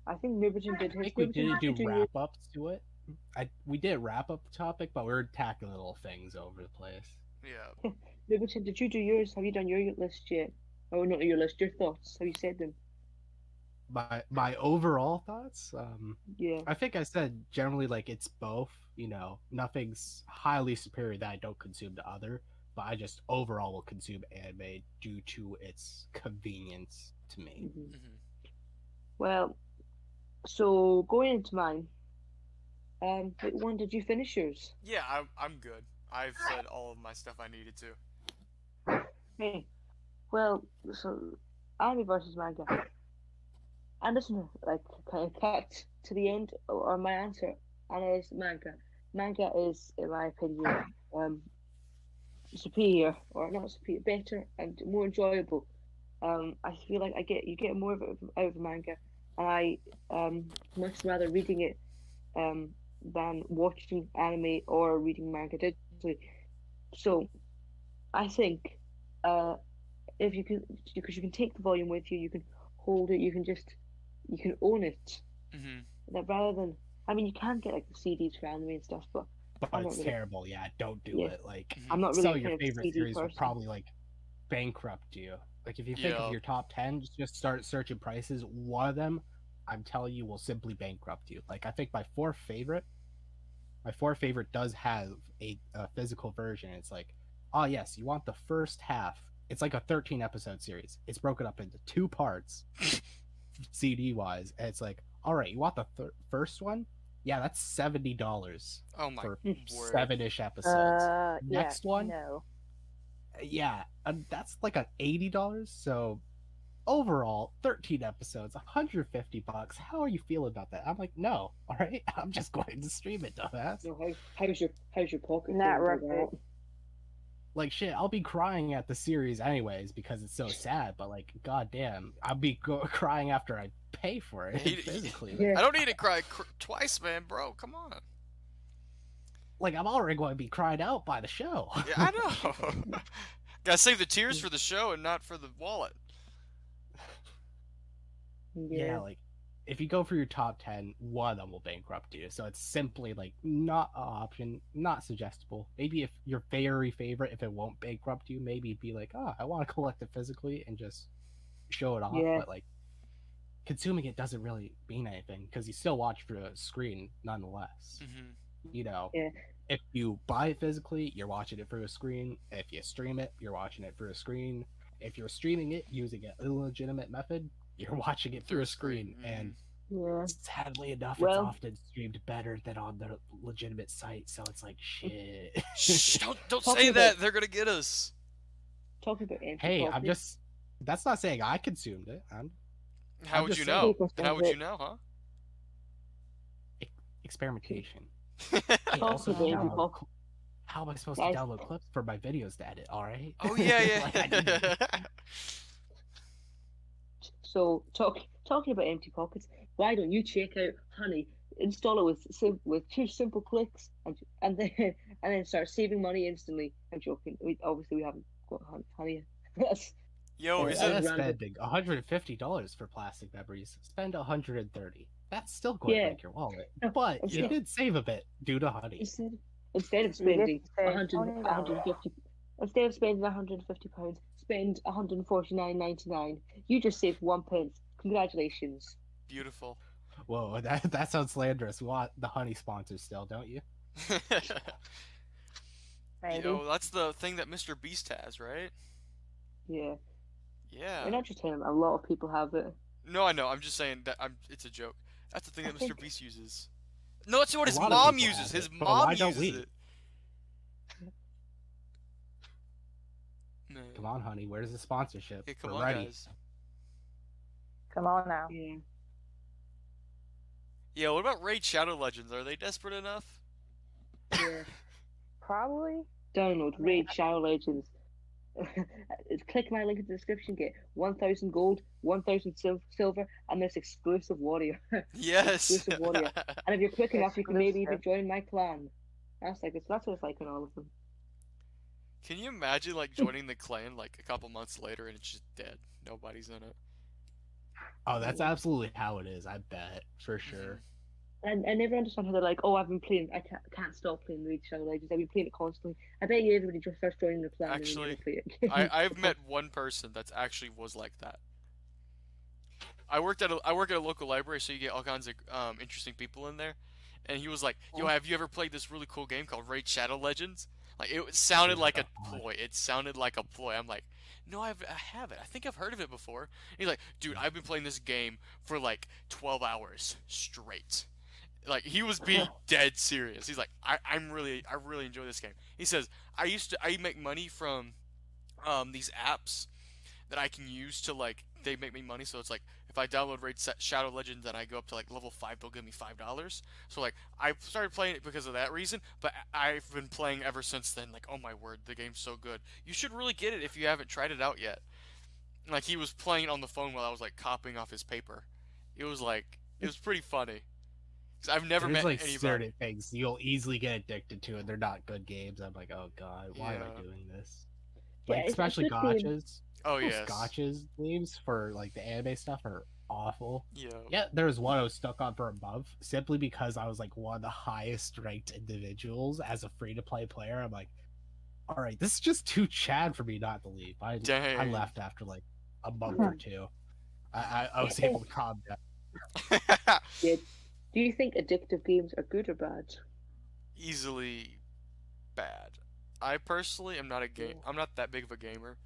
I think Nooberton did I his. think we Nooberton, didn't do did you do wrap ups to it. we did wrap up the topic, but we're tackling little things over the place. Yeah. Nooberton, did you do yours? Have you done your list yet? Oh, not your list, your thoughts. Have you said them? My overall thoughts, Yeah. I think I said generally like it's both. You know, nothing's highly superior that I don't consume to other, but I just overall will consume anime due to its convenience to me. hmm Hmm. Well, so going into mine, wait, one, did you finish yours? Yeah, I'm good. I've said all of my stuff I needed to. Hey. Well, so anime versus manga. And listen, like, kind of cut to the end, or my answer, and it is manga. Manga is, in my opinion, superior, or not superior, better and more enjoyable. I feel like you get more of it out of manga, and I much rather reading it um than watching anime or reading manga digitally. So I think uh if you can, because you can take the volume with you, you can hold it, you can own it. Hmm. That rather than, I mean, you can get like the CDs for anime and stuff, but But I'm not it's really, terrible. Yeah, don't do yeah, it. Like, I'm Hmm. not really sell a your kind of favorite CD series will person. probably like bankrupt you. Like, if you think of Yeah. your top 10, just start searching prices. One of them, I'm telling you, will simply bankrupt you. Like, I think my fourth favorite does have a physical version. It's like, oh yes, you want the first half. It's like a 13 episode series. It's broken up into two parts, CD wise. And it's like, all right, you want the first one? Yeah, that's $70 Oh my for word. 7-ish episodes. Yeah, Next one, no. yeah, that's like a $80. So overall, 13 episodes, $150. How are you feeling about that? I'm like, no, all right, I'm just going to stream it, dumbass. No, how's your pocket Not feeling worth about it. Like shit, I'll be crying at the series anyways because it's so sad. But like, goddamn, I'll be crying after I pay for it physically. that? Like, Yeah, I don't need to cry twice, man, bro. Come on. like I'm already going to be cried out by the show. Yeah, I know. Gotta save the tears for the show and not for the wallet. yeah, Yeah, like if you go for your top 10, one of them will bankrupt you. So it's simply like not an option, not suggestible. Maybe if your very favorite, if it won't bankrupt you, maybe be like, oh, I want to collect it physically and just show it off. yeah, But like consuming it doesn't really mean anything because you still watch for a screen nonetheless. Hmm. You know, yeah, if you buy it physically, you're watching it through a screen. If you stream it, you're watching it through a screen. If you're streaming it using an illegitimate method, you're watching it through a screen. And yeah. sadly enough, it's Well, often streamed better than on the legitimate site. So it's like, shit. Shh! Don't talking say about that. They're gonna get us. talking about empty Hey, I'm pockets. just. That's not saying I consumed it. How I'm would just you saying know? People And how think would you that know, huh? experimentation. Hey, talking also about empty download. pockets, How am I supposed to guys. download clips for my videos to edit? All right. Oh yeah, Like, I need yeah. So talking about empty pockets, why don't you check out Honey? Install it with two simple clicks, and then and then start saving money instantly. I'm joking. Obviously we haven't got Honey. That's Yo, is that it? was Instead of random. spending $150 for plastic memories, spend $130. That's still going to Yeah. break your wallet, No, but you Yeah. instead did save a bit due to Honey. instead instead of You get spending to save 100, $20. 150, instead of spending £150, spend 149.99. You just saved 1 pence. Congratulations. Beautiful. Whoa, that sounds slanderous. We want the Honey sponsor still, don't you? Maybe. Yo, that's the thing that Mr. Beast has, right? Yeah. Yeah. And not just him, a lot of people have it. No, I know. I'm just saying that it's a joke. That's the thing I that Mr. think Beast uses. No, that's what A his lot of mom people uses. have His it, but mom why don't uses we? it. No. Come on, Honey, where's the sponsorship? Hey, come We're on, ready. guys. Come on now. Yeah. Yeah, what about Raid Shadow Legends? Are they desperate enough? Yeah. Probably. Download Raid Shadow Legends. Click my link in the description. Get 1,000 gold, 1,000 silver, and this exclusive warrior. Yes. Exclusive warrior. And if you're quick enough, you can maybe even Exclusive. join my clan. That's what it's like on all of them. Can you imagine like joining the clan like a couple months later and it's just dead? Nobody's in it. Oh, that's absolutely how it is. I bet for Mm-hmm. sure. And I never understand how they're like, oh, I've been playing. I can't stop playing Raid Shadow Legends. I've been playing it constantly. I bet you everybody just starts joining the clan and they never Actually, play it again. I've met one person that's actually was like that. I work at a local library, so you get all kinds of interesting people in there. And he was like, "Yo, Oh, have you ever played this really cool game called Raid Shadow Legends?" Like it sounded like a God. ploy. It sounded like a ploy. I'm like, "No, I haven't. I think I've heard of it before." And he's like, "Dude, I've been playing this game for like 12 hours straight." Like he was being dead serious. He's like, I really enjoy this game. He says, I make money from these apps that I can use to like they make me money. So it's like if I download Raid Shadow Legends and I go up to like level 5, they'll give me $5. So like I started playing it because of that reason, but I've been playing ever since then. Like oh my word, the game's so good. You should really get it if you haven't tried it out yet. Like he was playing it on the phone while I was like copying off his paper. It was pretty funny. 'Cause I've never There's met like anybody. certain things you'll easily get addicted to, and they're not good games. I'm like, oh god, why am Yeah. I doing this? yeah, Like it's a especially good game. gotchas. Oh Those yes. gotchas games for like the anime stuff are awful. Yeah. Yeah, there was one I was stuck on for a month simply because I was like one of the highest ranked individuals as a free to play player. I'm like, all right, this is just too Chad for me not to leave. I Dang. left after like a month Yeah. or two. I Yeah, was able to calm down. yeah. Do you think addictive games are good or bad? Easily bad. I personally am not a game. Yeah. I'm not that big of a gamer.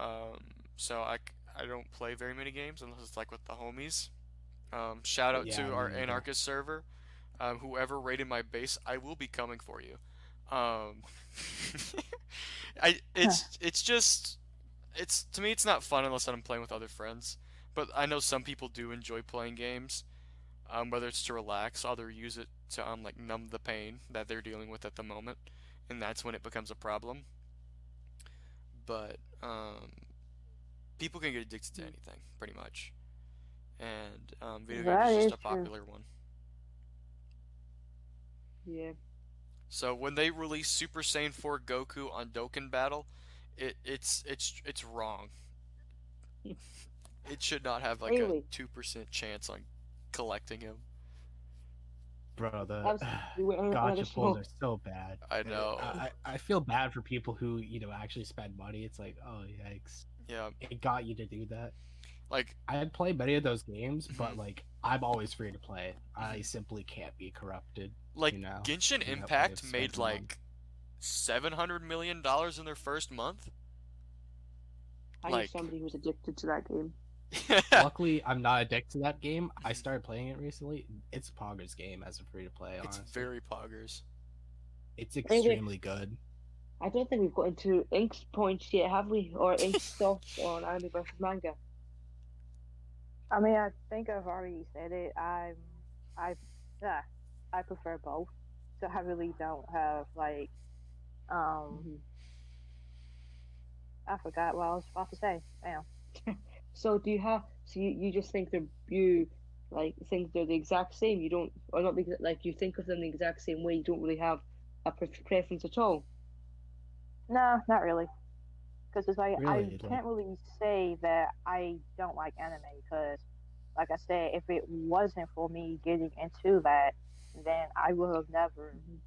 Um, so I don't play very many games unless it's like with the homies. Shout out Yeah, to me our neither. anarchist server. Whoever raided my base, I will be coming for you. Um, it's just it's to me it's not fun unless I'm playing with other friends. But I know some people do enjoy playing games. Whether it's to relax, others use it to like numb the pain that they're dealing with at the moment, and that's when it becomes a problem. But people can get addicted to anything, pretty much, and video games That is just is a true. popular one. Yeah. So when they release Super Saiyan 4 Goku on Dokkan Battle, it's wrong. It should not have like a Anyway, 2% chance on collecting him. Bro, that the was we went on another gotcha pulls show. are so bad. I know. I feel bad for people who, actually spend money. It's like, oh yikes. Yeah, It got you to do that. like I play many of those games, but mhm. like I'm always free to play. I simply can't be corrupted, like Genshin in that way of Impact made spending money. like $700 million in their first month. I knew Like, somebody who was addicted to that game. Luckily, I'm not addicted to that game. I started playing it recently. It's Pogger's game as a free to play, it's honestly. very poggers. It's Anyway, extremely good. I don't think we've got into Ink's points yet, have we? Or Ink's thoughts on anime versus manga. I mean, I think I've already said it. I, yeah, I prefer both. So I really don't have like, Mhm. I forgot what I was about to say. Damn. So do you have? So you just think you like think they're the exact same? You don't, or not like you think of them the exact same way. You don't really have a preference at all. No, not really. Because it's like I Really, like can't really say that I don't like anime. Because, like I said, if it wasn't for me getting into that, then I would have never Mhm.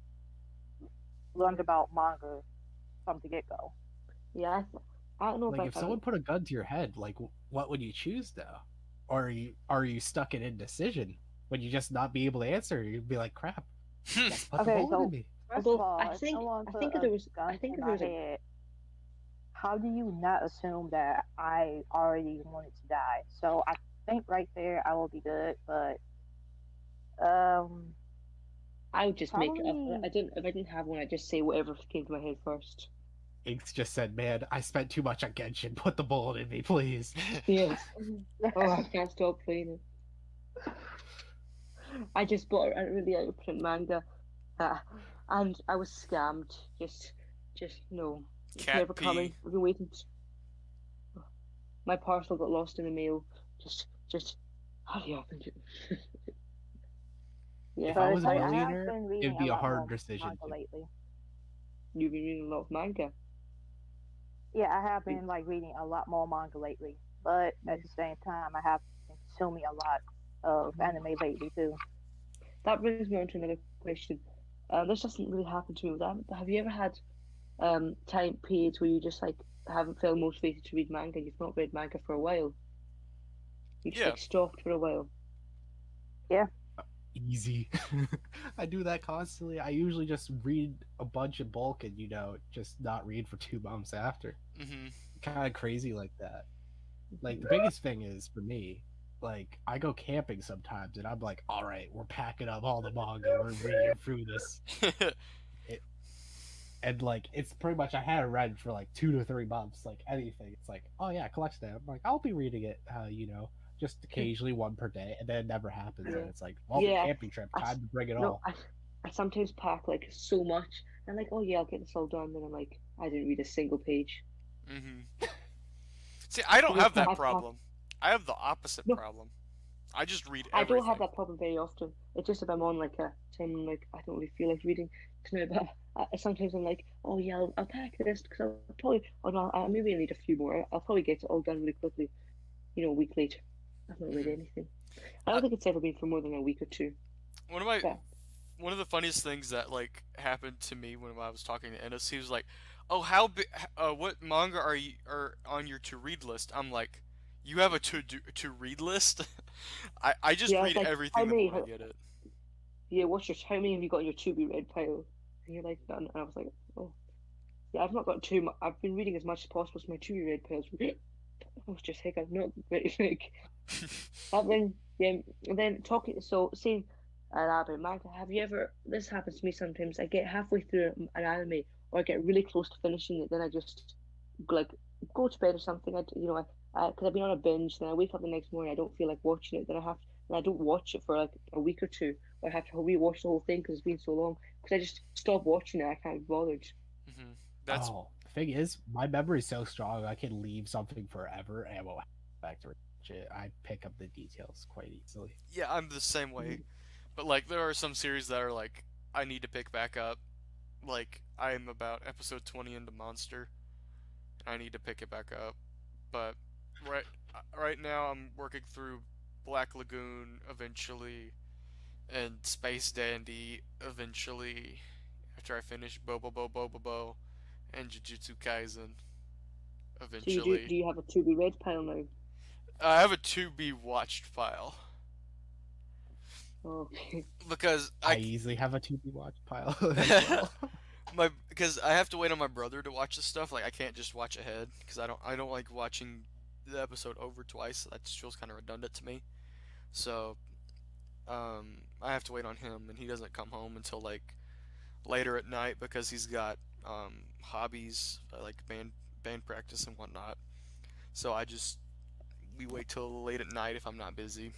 learned about manga from the get go. Yeah, I don't know like about if that. someone put a gun to your head, like what would you choose though? Or are you stuck in indecision? Would you just not be able to answer? You'd be like, crap, yes, put the Okay, bullet in so me. first of Although all, if someone I put think if a there was I gun think in if there my was a head, how do you not assume that I already wanted to die? So I think right there I will be good, but um, I would just make it up. probably I didn't if I didn't have one. I'd just say whatever came to my head first. Inks just said, man, I spent too much on Genshin. Put the bullet in me, please. Yes. Oh, I can't stop playing it. I just bought a really out of print manga, uh, and I was scammed. Just no, it's Cat never pee. coming. I've been waiting. My parcel got lost in the mail. Just hurry up and yeah. If I but was it's a like I have millionaire, been it'd reading a be a lot hard more decision manga to. lately. You've been reading a lot of manga. Yeah, I have been like reading a lot more manga lately, but at the same time, I have been consuming a lot of anime lately too. that brings me on to another question. This doesn't really happen to me with that, but have you ever had time periods where you just like haven't felt motivated to read manga and you've not read manga for a while? You just Yeah. like stopped for a while. Easy. I do that constantly. I usually just read a bunch in bulk and just not read for 2 months after. Mm-hmm. Kind of crazy like that. Like the biggest thing is for me, like I go camping sometimes and I'm like, all right, we're packing up all the manga, we're reading through this. And like it's pretty much I had it read for like 2 to 3 months, like anything. It's like, oh yeah, collect that. I'm like, I'll be reading it, just occasionally one per day, and then it never happens. Yeah. And it's like, well, Yeah, the camping trip, I, time to bring it no, all. I sometimes pack like so much. I'm like, oh yeah, I'll get this all done. Then I'm like, I didn't read a single page. Mm-hmm. See, I don't Because have that I pack. problem. I have the opposite No, problem. I just read I don't have everything. that problem very often. It's just if I'm on like a time when like I don't really feel like reading tonight, but sometimes I'm like, oh yeah, I'll pack this because I'll probably, oh no, I maybe I need a few more. I'll probably get it all done really quickly. A week later, I've not read Mm-hmm. anything. I Uh, don't think it's ever been for more than a week or two. one of my But one of the funniest things that like happened to me when I was talking to Ennis, he was like, "Oh, what manga are on your to read list?" I'm like, "You have a to read list?" I just yeah, it's read like how everything the many? moment I get it. Yeah, how many have you got in your to be read pile? And you're like, and I was like, oh yeah, I've not got too much. I've been reading as much as possible, so my to be read piles. I was just hiccup, not very big. And then yeah, and then talking. So saying about manga, have you ever? This happens to me sometimes. I get halfway through an anime, or I get really close to finishing it, then I just like go to bed or something. Because I've been on a binge. Then I wake up the next morning, I don't feel like watching it. Then I don't watch it for like a week or two. Or I have to rewatch the whole thing because it's been so long. Because I just stop watching it. I can't be bothered. Hmm. That's Oh, the thing is, my memory's so strong, I can leave something forever and I won't have back to it. I pick up the details quite easily. yeah, I'm the same way. But like there are some series that are like I need to pick back up. Like I'm about episode 20 into Monster. I need to pick it back up. But right right now I'm working through Black Lagoon eventually and Space Dandy eventually after I finish Bobo Bo Bobo Bo and Jujutsu Kaisen So you do? eventually. Do you have a to be read pile now? I have a to be watched file Okay. because I easily have a to be watch pile as well. because I have to wait on my brother to watch this stuff. Like I can't just watch ahead because I don't like watching the episode over twice. That just feels kind of redundant to me. So I have to wait on him, and he doesn't come home until like later at night because he's got hobbies like band practice and whatnot. So we wait till late at night if I'm not busy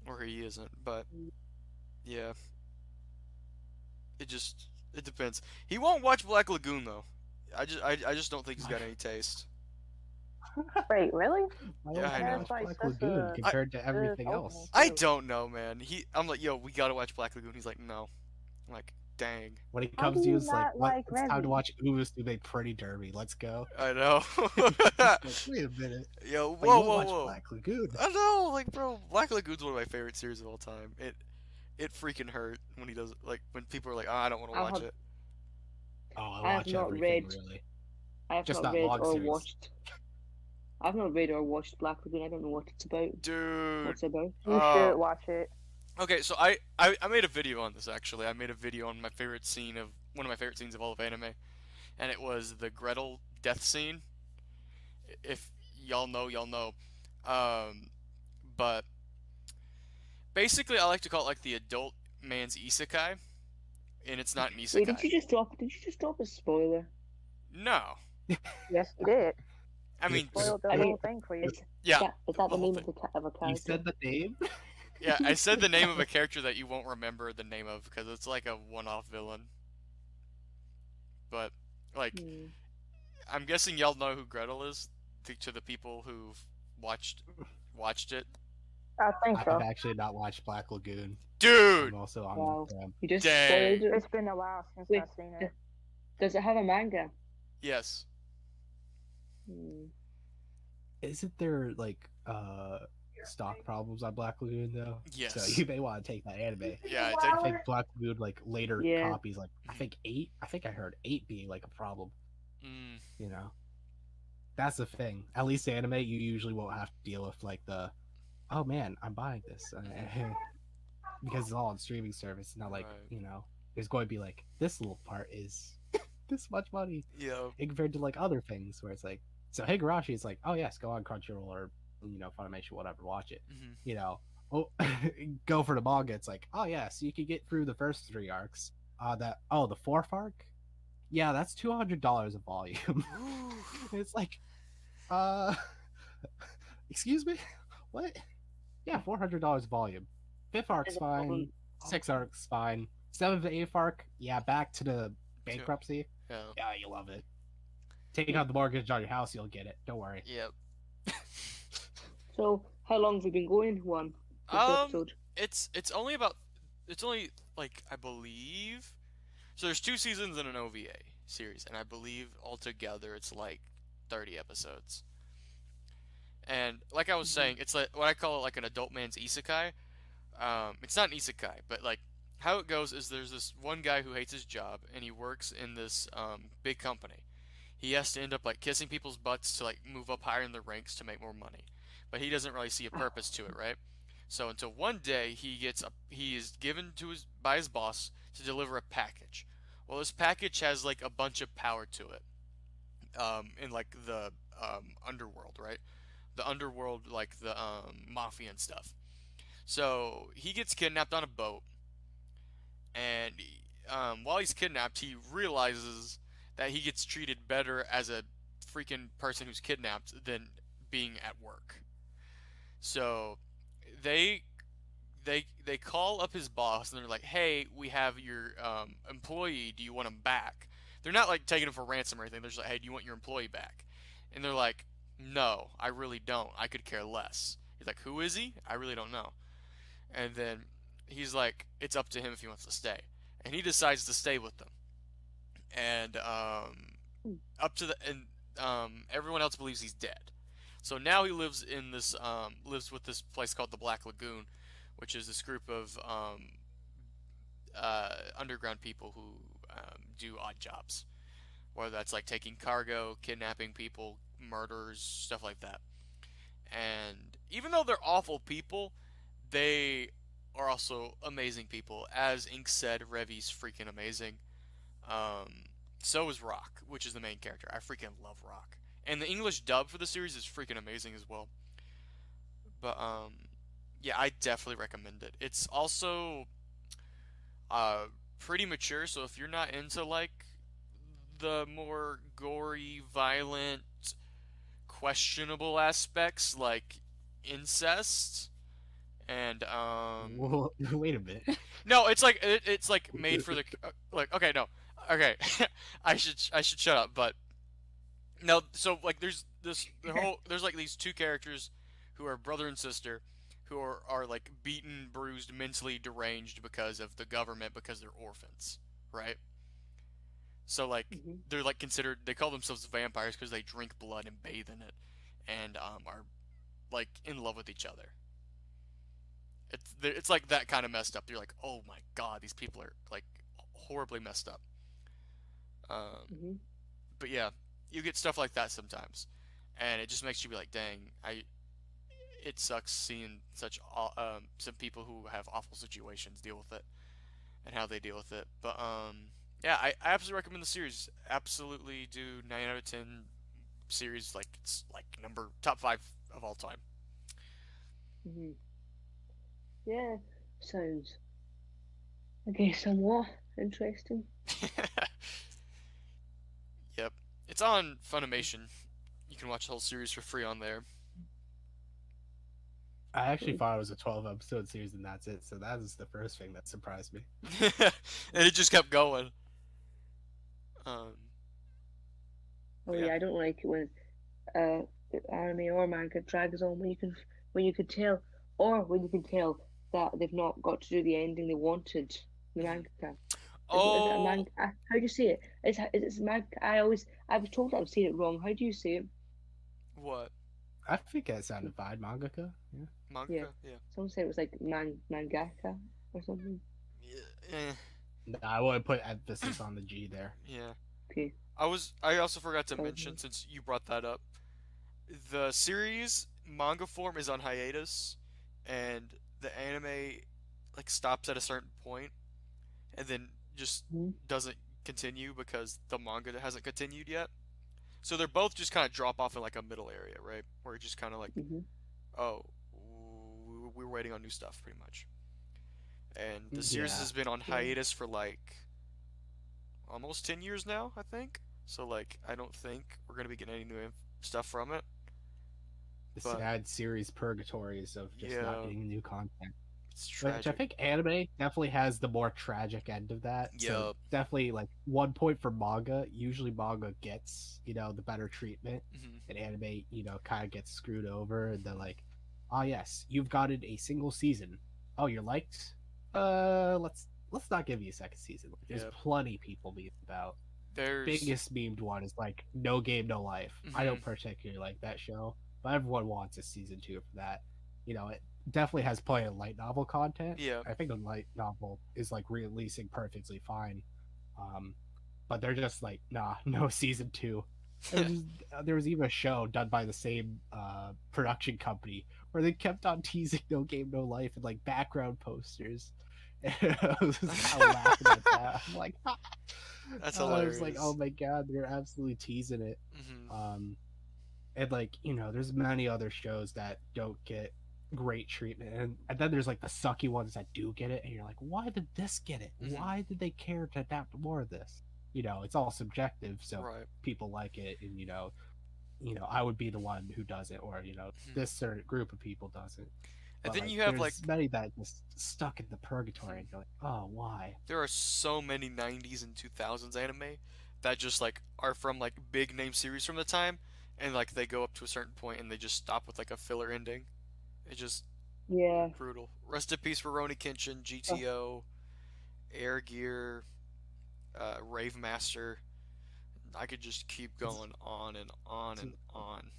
or he isn't. But yeah, it depends. He won't watch Black Lagoon though. I just don't think he's got any taste. Wait, really? Why Yeah, don't I you know. watch Like Black such Lagoon a compared to good everything opening else? I too. don't know, man. I'm like, yo, we gotta watch Black Lagoon. He's like, no. I'm like, dang. When it How do comes to you, you it's like, not what? like It's time to Revy? watch Umamusume Pretty Derby. Let's go. I know. It's like, wait a minute. Yo, But you whoa, won't whoa, watch whoa. Black Lagoon. I know, like, bro, Black Lagoon's one of my favorite series of all time. It freaking hurt when he does like when people are like, oh, I don't want to I watch have it. Oh, I I have watch not everything read. really. I have Just not not read long or series. watched. I've not read or watched Black Lagoon. I don't know what it's about. Dude. What's it about? You should watch it. Okay, so I made a video on this actually. I made a video on my favorite scene of one of my favorite scenes of all of anime, and it was the Gretel death scene. If y'all know, y'all know. Um, but basically, I like to call it like the adult man's isekai, and it's not an Wait, isekai. Did you just drop a spoiler? No, Yes, you did. I mean, Spoiled the I mean, whole thing for you. Is yeah, is that the whole name thing. of a You character? said the name? Yeah, I said the name of a character that you won't remember the name of because it's like a one-off villain. But like, Hmm. I'm guessing y'all know who Gretel is to the people who've watched it. I think so. I've actually not watched Black Lagoon. Dude, I'm also on Wow. Instagram. You just Dang. spoiled it. It's been a while since Wait, I've seen it. Does it have a manga? yes. Hmm. Isn't there like stock problems on Black Lagoon though. Yes. So you may want to take that anime. Yeah, I think Black Lagoon like later Yeah. copies like I think 8. I think I heard 8 being like a problem. You know, that's the thing. At least anime, you usually won't have to deal with like the, oh man, I'm buying this because it's all on streaming service. Not like Right. there's going to be like this little part is this much money. Yeah. Compared to like other things where it's like, so Higurashi is like, oh yes, go on Crunchyroll or Funimation, whatever, watch it. Oh, go for the manga. It's like, oh yeah, so you can get through the first 3 arcs. The 4th arc, yeah, that's $200 a volume. It's like, excuse me, what? Yeah, $400 a volume. 5th arc's fine. 6th arc's fine. 7th and 8th arc, yeah, back to the bankruptcy. Yeah. Yeah, you love it. Take out the mortgage on your house, you'll get it. Don't worry. Yep. So, how long have we been going? One episode. It's only like I believe. So there's 2 seasons in an OVA series, and I believe altogether it's like 30 episodes. And like I was saying, it's like what I call like an adult man's isekai. It's not an isekai, but like how it goes is there's this one guy who hates his job, and he works in this big company. He has to end up like kissing people's butts to like move up higher in the ranks to make more money, but he doesn't really see a purpose to it, right? So until one day he is given to by his boss to deliver a package. Well, this package has like a bunch of power to it, in like the underworld, right? The underworld, like the mafia and stuff. So he gets kidnapped on a boat, and while he's kidnapped, he realizes that he gets treated better as a freaking person who's kidnapped than being at work. So they they call up his boss and they're like, "Hey, we have your employee. Do you want him back?" They're not like taking him for ransom or anything. They're just like, "Hey, do you want your employee back?" And they're like, "No, I really don't. I could care less." He's like, "Who is he? I really don't know." And then he's like, "It's up to him if he wants to stay." And he decides to stay with them. And up to the and everyone else believes he's dead. So now he lives with this place called the Black Lagoon, which is this group of underground people who do odd jobs, whether that's like taking cargo, kidnapping people, murders, stuff like that. And even though they're awful people, they are also amazing people. As Ink said, Revi's freaking amazing. So is Rock, which is the main character. I freaking love Rock. And the English dub for the series is freaking amazing as well. But yeah, I definitely recommend it. It's also pretty mature, so if you're not into like the more gory, violent, questionable aspects like incest and Well, wait a minute. no, it's like made for the like okay, no. Okay. I should shut up, but no, so like there's like these 2 characters who are brother and sister who are like beaten, bruised, mentally deranged because of the government because they're orphans, right? So like they're like considered they call themselves vampires because they drink blood and bathe in it and are like in love with each other. It's like that kind of messed up. You're like, "Oh my god, these people are like horribly messed up." But yeah, you get stuff like that sometimes, and it just makes you be like, "Dang, it sucks seeing such some people who have awful situations deal with it and how they deal with it." But yeah, I absolutely recommend the series. Absolutely do 9 out of 10 series. Like it's like top 5 of all time. Yeah, sounds okay. Somewhat interesting. Yep, it's on Funimation. You can watch the whole series for free on there. I actually thought it was a 12-episode series and that's it. So that is the first thing that surprised me. And it just kept going. Oh yeah, I don't like it when anime or manga drags on when you can tell that they've not got to do the ending they wanted. The manga. Is it a manga? How do you say it? Is it manga? I was told I was saying it wrong. How do you say it? What? I think that sounded fine. Mangaka. Yeah. Yeah. Mangaka, yeah. Someone said it was like mangaka or something. Yeah, eh, No, I wouldn't put emphasis on the G there. yeah. Okay. I also forgot to Okay. mention, since you brought that up, the series manga form is on hiatus, and the anime like stops at a certain point, and then just Mm-hmm. doesn't continue because the manga hasn't continued yet. So they're both just kind of drop off in like a middle area, right? Where it's just kind of like, Mm-hmm. oh, we're waiting on new stuff, pretty much. And the series Yeah. has been on Yeah. hiatus for like almost 10 years now, I think. So like, I don't think we're gonna be getting any new stuff from it. The But sad series purgatories of just not yeah, getting new content. it's Which I tragic. think anime definitely has the more tragic end of that. So Yup. definitely like 1 point for manga. Usually manga gets, the better treatment. Hmm. And anime, kind of gets screwed over and they're like, ah yes, you've gotten a single season. Oh, you're liked? Let's not give you a second season. Like, there's Yep. plenty people meme about. There's. Biggest memed one is like No Game No Life. I Hmm. don't particularly like that show, but everyone wants a season 2 for that. It definitely has plenty of light novel content. Yeah. I think the light novel is like releasing perfectly fine. Um, but they're just like, nah, no season 2. There was even a show done by the same production company where they kept on teasing No Game No Life and like background posters. And I was just kind of laughing at that. I'm like, That's I was like, oh hilarious. my god, they're absolutely teasing it. Hmm. Um, and like, there's many other shows that don't get great treatment, and then there's like the sucky ones that do get it, and you're like, why did this get it? Hmm. Why did they care to adapt more of this? It's all subjective, so Right. people like it, and I would be the one who does it, or Hmm. this certain group of people does it. And But then like, you have like, there's many that just stuck in the purgatory, mhm, and you're like, oh, why? there are so many 90s and 2000s anime that just like are from like big name series from the time, and like they go up to a certain point and they just stop with like a filler ending. It's just Yeah. brutal. Rest in peace for Roni Kenshin, Oh, GTO, Air Gear, Rave Master. I could just keep It's, going on and on it's and on.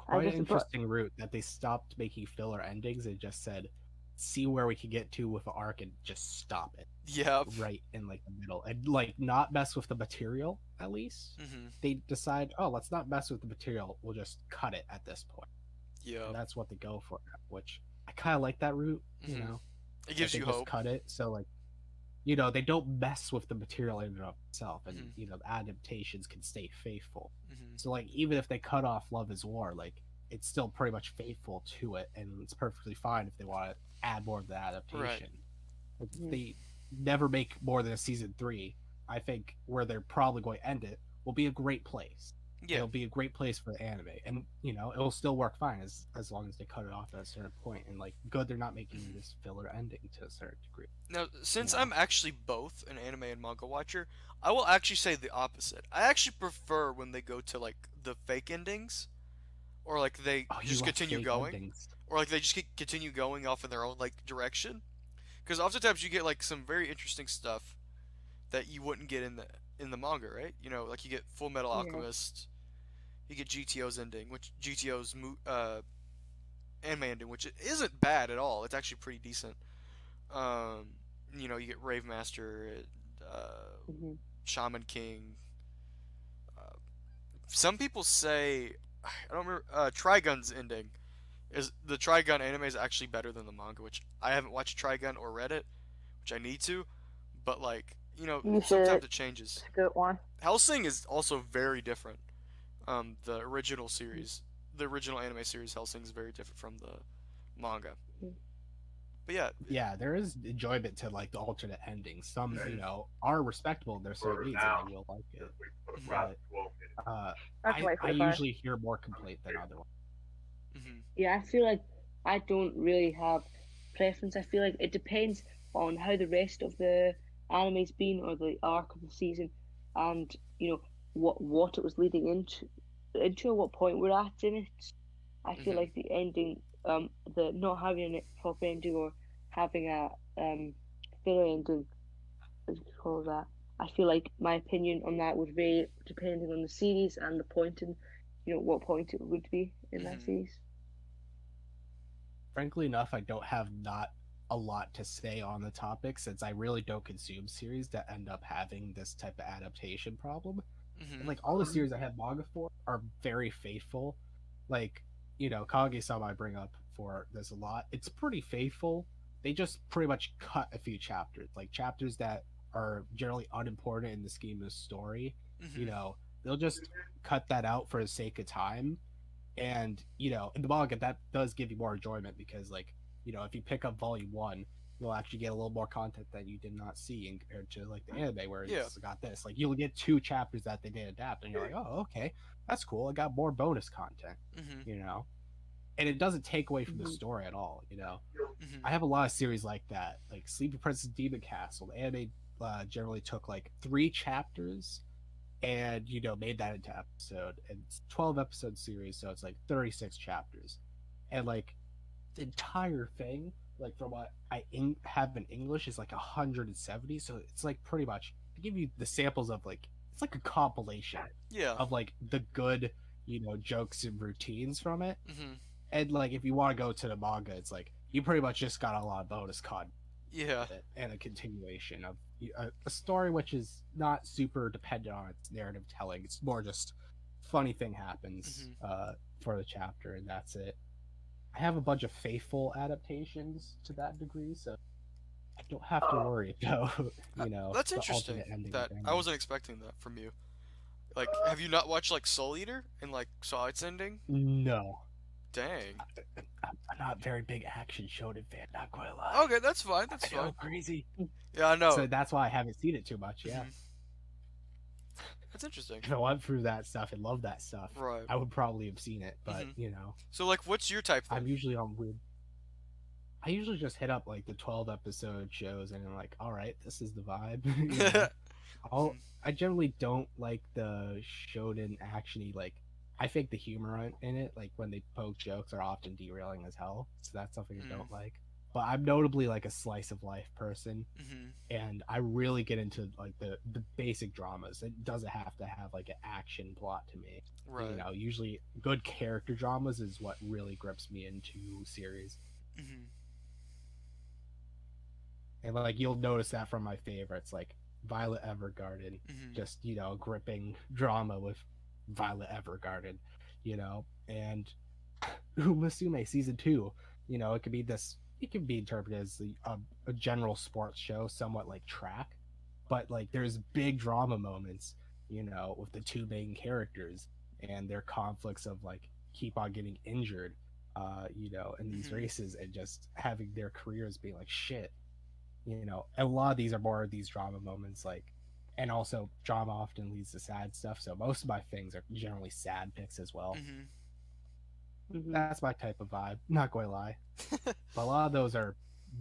I quite an just but interesting route that they stopped making filler endings and just said, see where we can get to with the arc and just stop it Yep. right in like the middle and like not mess with the material at least. Mhm. They decide, oh, let's not mess with the material. We'll just cut it at this point. And Yep. that's what they go for, which I kind of like that route, Mhm. It that gives they you just hope. cut it. So like, they don't mess with the material in and of itself, and Mhm. the adaptations can stay faithful. Mhm. So like, even if they cut off Love Is War, like it's still pretty much faithful to it, and it's perfectly fine if they want to add more of the Right. adaptation. If mhm. they never make more than a season 3, I think where they're probably going to end it will be a great place. Yeah. It'll be a great place for the anime, and it'll still work fine as long as they cut it off at a certain point. And like, good, they're not making Mhm. this filler ending to a certain degree. Now, You since know, I'm actually both an anime and manga watcher, I will actually say the opposite. I actually prefer when they go to like the fake endings, or like they oh, you just like continue fake going, endings? or like they just continue going off in their own like direction. Because oftentimes you get like some very interesting stuff that you wouldn't get in the manga, right? Like you get Full Metal Yeah. Alchemist, you get GTO's ending, which GTO's anime ending, which isn't bad at all. It's actually pretty decent. Um, you get Rave Master, Hmm. Shaman King. Uh, some people say I don't remember. Trigun's ending is the Trigun anime is actually better than the manga, which I haven't watched Trigun or read it, which I need to. But like You should. sometimes it changes. It's a good one. Hellsing is also very different. The original series, the original anime series, Hellsing is very different from the manga. But yeah, Yeah, there is enjoyment to like the alternate endings. Some, are respectable in their certain needs, and you will like it. mhm, But I have to wait for I the fire. usually hear more complaint than other ones. mhm, Yeah, I feel like I don't really have preference. I feel like it depends on how the rest of the anime's been or the arc of the season, and what it was leading into what point we're at in it. I feel mhm, like the ending, the not having a proper ending or having a filler ending, as you call that. I feel like my opinion on that would vary depending on the series and the point what point it would be in that Mhm. series. Frankly enough, I don't have not a lot to say on the topic since I really don't consume series that end up having this type of adaptation problem. And Mhm. like all the series I have manga for are very faithful. Like, Kage-sama I bring up for this a lot. It's pretty faithful. They just pretty much cut a few chapters, like chapters that are generally unimportant in the scheme of the story. You Mhm. know, they'll just cut that out for the sake of time. And in the manga that does give you more enjoyment because like if you pick up volume one, you'll actually get a little more content that you did not see in compared to like the anime where Yeah. it's got this, like you'll get two chapters that they didn't adapt and you're like, oh, okay, that's cool, I got more bonus content. Mhm. you know and it doesn't take away from the Hmm. story at all. Mhm. I have a lot of series like that, like Sleepy Princess Demon Castle. The anime generally took like 3 chapters and made that into episode, and it's 12 episode series, so it's like 36 chapters. And like the entire thing, like from what have in English, is like 170, so it's like pretty much to give you the samples of like it's like a compilation Yeah. of like the good jokes and routines from it. Mhm. And like if you want to go to the manga, it's like you pretty much just got a lot of bonus content Yeah. with it and a continuation of a story which is not super dependent on its narrative telling. It's more just funny thing happens Mhm. for the chapter, and that's it. I have a bunch of faithful adaptations to that degree, so I don't have to worry about That's the interesting. alternate ending of That I anime. wasn't expecting that from you. Like, have you not watched like Soul Eater and like saw its ending? No, Dang. I'm not a very big action shonen fan, not gonna lie. Okay, that's fine. That's I know, fine. crazy. Yeah, I know. So that's why I haven't seen it too much. Yeah. Mhm. That's interesting. If I went through that stuff and loved that stuff, Right. I would probably have seen it. But Mhm. So like, what's your type then? I'm usually on weird. I usually just hit up like the 12 episode shows, and I'm like, all right, this is the vibe. I'll. Mhm. I generally don't like the shonen actiony. Like, I think the humor in it, like when they poke jokes, are often derailing as hell. So that's something I Mhm. don't like. But I'm notably like a slice of life person, Mhm. and I really get into like the basic dramas. It doesn't have to have like an action plot to me. Right. Usually good character dramas is what really grips me into series. Mhm. And like you'll notice that from my favorites, like Violet Evergarden, Mhm. just gripping drama with Violet Evergarden, and Umasume season 2. It could be this. It can be interpreted as a general sports show, somewhat like track, but like there's big drama moments, with the two main characters and their conflicts of like keep on getting injured, in these Mhm. races and just having their careers be like shit. A lot of these are more of these drama moments, like, and also drama often leads to sad stuff. So most of my things are generally sad picks as well. Mhm. Hmm. That's my type of vibe. Not going to lie, but a lot of those are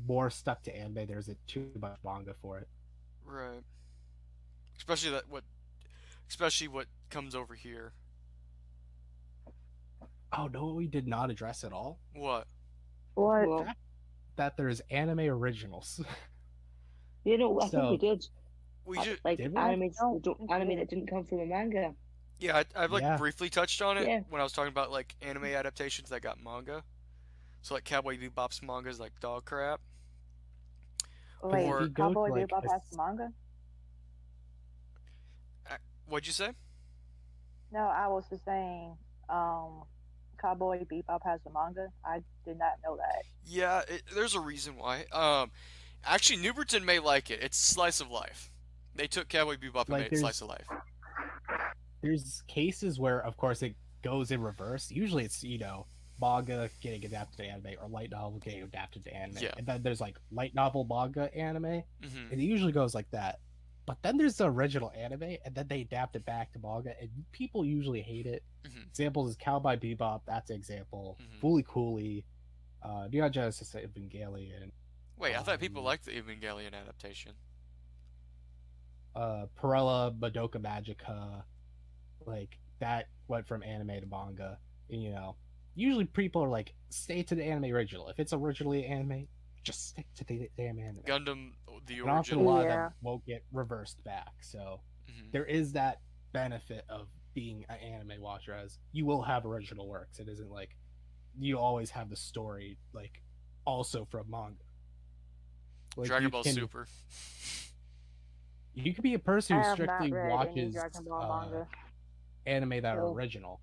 more stuck to anime. There's too much manga for it. Right. Especially that what, especially what comes over here. Oh no, we did not address at all. What? What? The Well, fact that there's anime originals. I think we So did. We just Like did we? I anime, don't think anime it. that didn't come from a manga. yeah, I've like Yeah. briefly touched on it Yeah. when I was talking about like anime adaptations that got manga. So like Cowboy Bebop's manga is like dog crap. Because Wait, if you Or go to Cowboy like Bebop has manga? what'd you say? No, I was just saying, um, Cowboy Bebop has a manga. I did not know that. Yeah, there's a reason why. Actually, Nooberton may like it. It's slice of life. They took Cowboy Bebop and made like it slice of life. there's cases where of course it goes in reverse. Usually it's manga getting adapted to anime or light novel getting adapted to anime, Yeah. and then there's like light novel manga anime, and Mhm. it usually goes like that. But then there's the original anime, and then they adapt it back to manga, and people usually hate it. Mhm. Examples is Cowboy Bebop, that's an example. Mhm. Fully Cooley, Neon Genesis Evangelion, Wait, I thought people um, liked the Evangelion adaptation. Perella, Madoka Magica, like that went from anime to manga. And, usually people are like, stay to the anime original. If it's originally anime, just stick to the damn anime. Gundam, the And often a original. lot of Yeah. them won't get reversed back. So Mhm. there is that benefit of being an anime watcher as you will have original works. It isn't like you always have the story like also from manga. Like Dragon Ball Super. You could be a person I who have not strictly read any watches Dragon Ball manga. anime that are Well, original.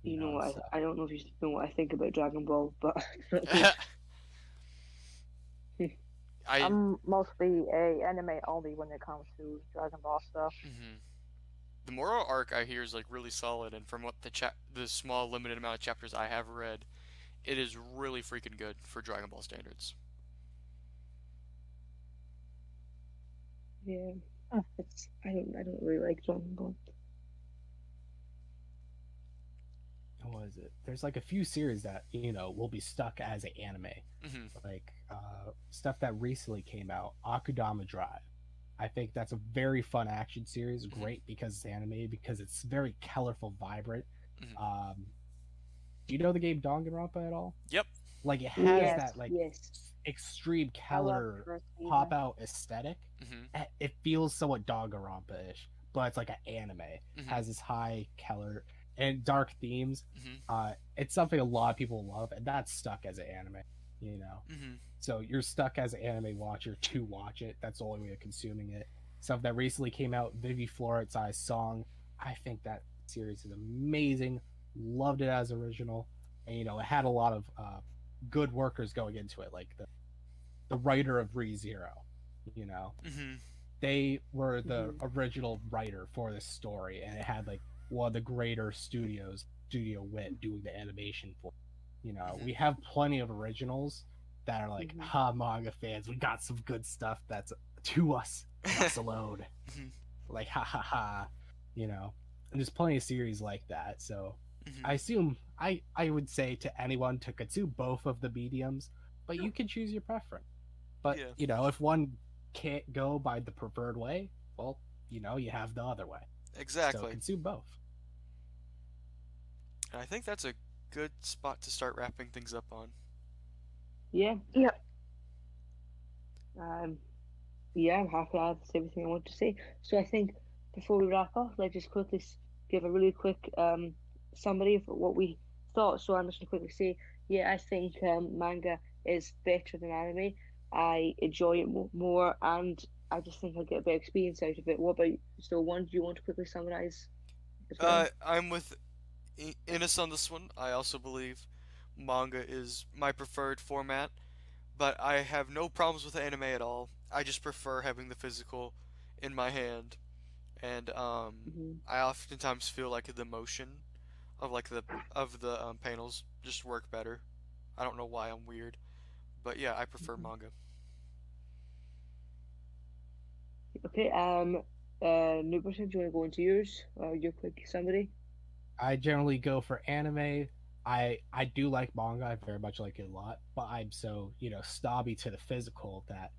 You know know, what? so. I don't know if you know what I think about Dragon Ball, but I'm mostly a anime only when it comes to Dragon Ball stuff. Mhm. The Moro arc I hear is like really solid, and from what the small limited amount of chapters I have read, it is really freaking good for Dragon Ball standards. yeah, I don't really like Dragon Ball. What is it? There's like a few series that will be stuck as an anime, Hmm. like stuff that recently came out. Akudama Drive. I think that's a very fun action series. Great because it's anime, because it's very colorful, vibrant. Hmm. Do you know the game Danganronpa at all? Yep. Like it has Yes, that like yes. extreme I love the color first season. pop out aesthetic. Hmm. It feels somewhat Danganronpa ish, but it's like an anime. Mhm. Has this high color and dark themes. Mhm. It's something a lot of people love, and that's stuck as an anime. Hmm. So you're stuck as an anime watcher to watch it. That's the only way of consuming it. Stuff that recently came out, Vivi Floret's Song. I think that series is amazing. Loved it as original, and it had a lot of good workers going into it, like the writer of ReZero. You know, Hmm. they were the Mhm. original writer for this story, and it had like one of the greater studios, Studio Wit, doing the animation for. Mhm. We have plenty of originals that are like, Mhm. manga fans, we got some good stuff that's to us, and us alone. Mhm. Like, ha ha ha, And there's plenty of series like that. So Mhm. I assume I would say to anyone to consume both of the mediums, but you can choose your preference. But Yeah. if one can't go by the preferred way, well, you have the other way. So Exactly. consume both. And I think that's a good spot to start wrapping things up on. Yeah. Yep. Um, yeah, I'm happy I have everything I want to say. So I think before we wrap up, let's just quickly give a really quick summary of what we thought. So I'm just going to quickly say, yeah, I think manga is better than anime. I enjoy it more, and I just think I get a better experience out of it. What about you? So, one, do you want to quickly summarize as well? I'm with Innes on this one. I also believe manga is my preferred format, but I have no problems with anime at all. I just prefer having the physical in my hand, and Hmm. I oftentimes feel like the motion of the panels just work better. I don't know why I'm weird, but yeah, I prefer Hmm. manga. Okay. Nooberton, do you want to go into yours? Your quick summary. I generally go for anime. I do like manga. I very much like it a lot, but I'm so snobby to the physical that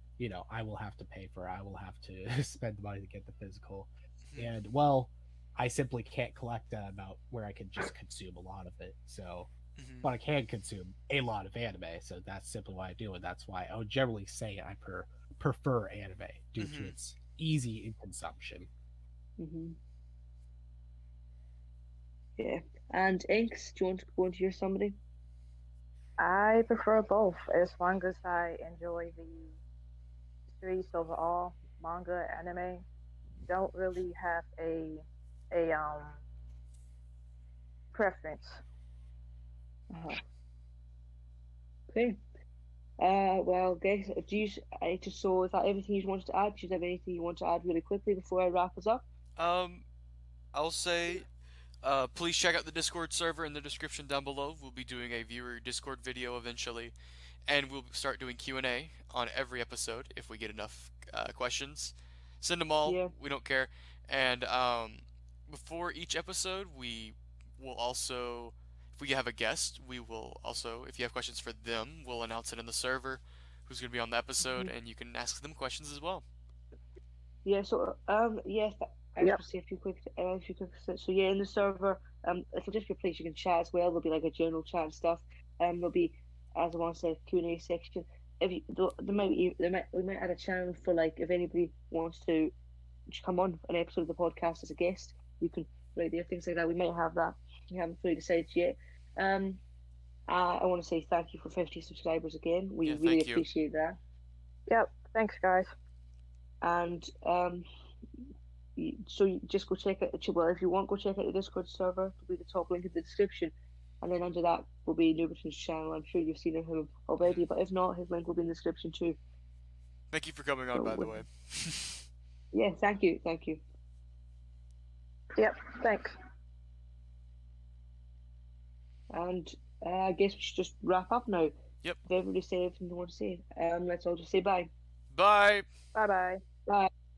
I will have to pay for it. I will have to spend money to get the physical, Mhm. and well, I simply can't collect that amount where I can just consume a lot of it. So, Mhm. but I can consume a lot of anime. So that's simply what I do, and that's why I would generally say I prefer anime due to Mhm. its easy in consumption. Hmm. Yeah. And Inks, do you want to go into your summary? I prefer both as long as I enjoy the series overall. Manga, anime, don't really have a preference. Uh-huh. Okay. Well, guys, I just saw, is that everything you wanted to add? Do you have anything you want to add really quickly before I wrap us up? Um, I'll say, please check out the Discord server in the description down below. We'll be doing a viewer Discord video eventually, and we'll start doing Q&A on every episode if we get enough questions. Send them all. Yeah. We don't care. And before each episode, we will also, if we have a guest, we will also, if you have questions for them, we'll announce it in the server who's going to be on the episode, Hmm. and you can ask them questions as well. Yeah. So, yeah, I just Yep. want to say a few quick. So, yeah, in the server, it'll just be a place you can chat as well. There'll be like a general chat and stuff. There'll be, as I want to say, Q&A section. If you, we might add a channel for like if anybody wants to come on an episode of the podcast as a guest, you can right there, things like that. We might have that. We haven't fully decided yet. I want to say thank you for 50 subscribers again. We Yeah, really thank you. appreciate that. Yep. Thanks, guys. And so you just go check out. Well, if you want, go check out the Discord server. It'll be the top link in the description. And then under that will be Nooberton's channel. I'm sure you've seen him already, but if not, his link will be in the description too. Thank you for coming on, by the way. Yeah, thank you. Yep. Thanks. And I guess we should just wrap up now. Yep. If everybody say everything they want to say, let's all just say bye. Bye. Bye bye. Bye.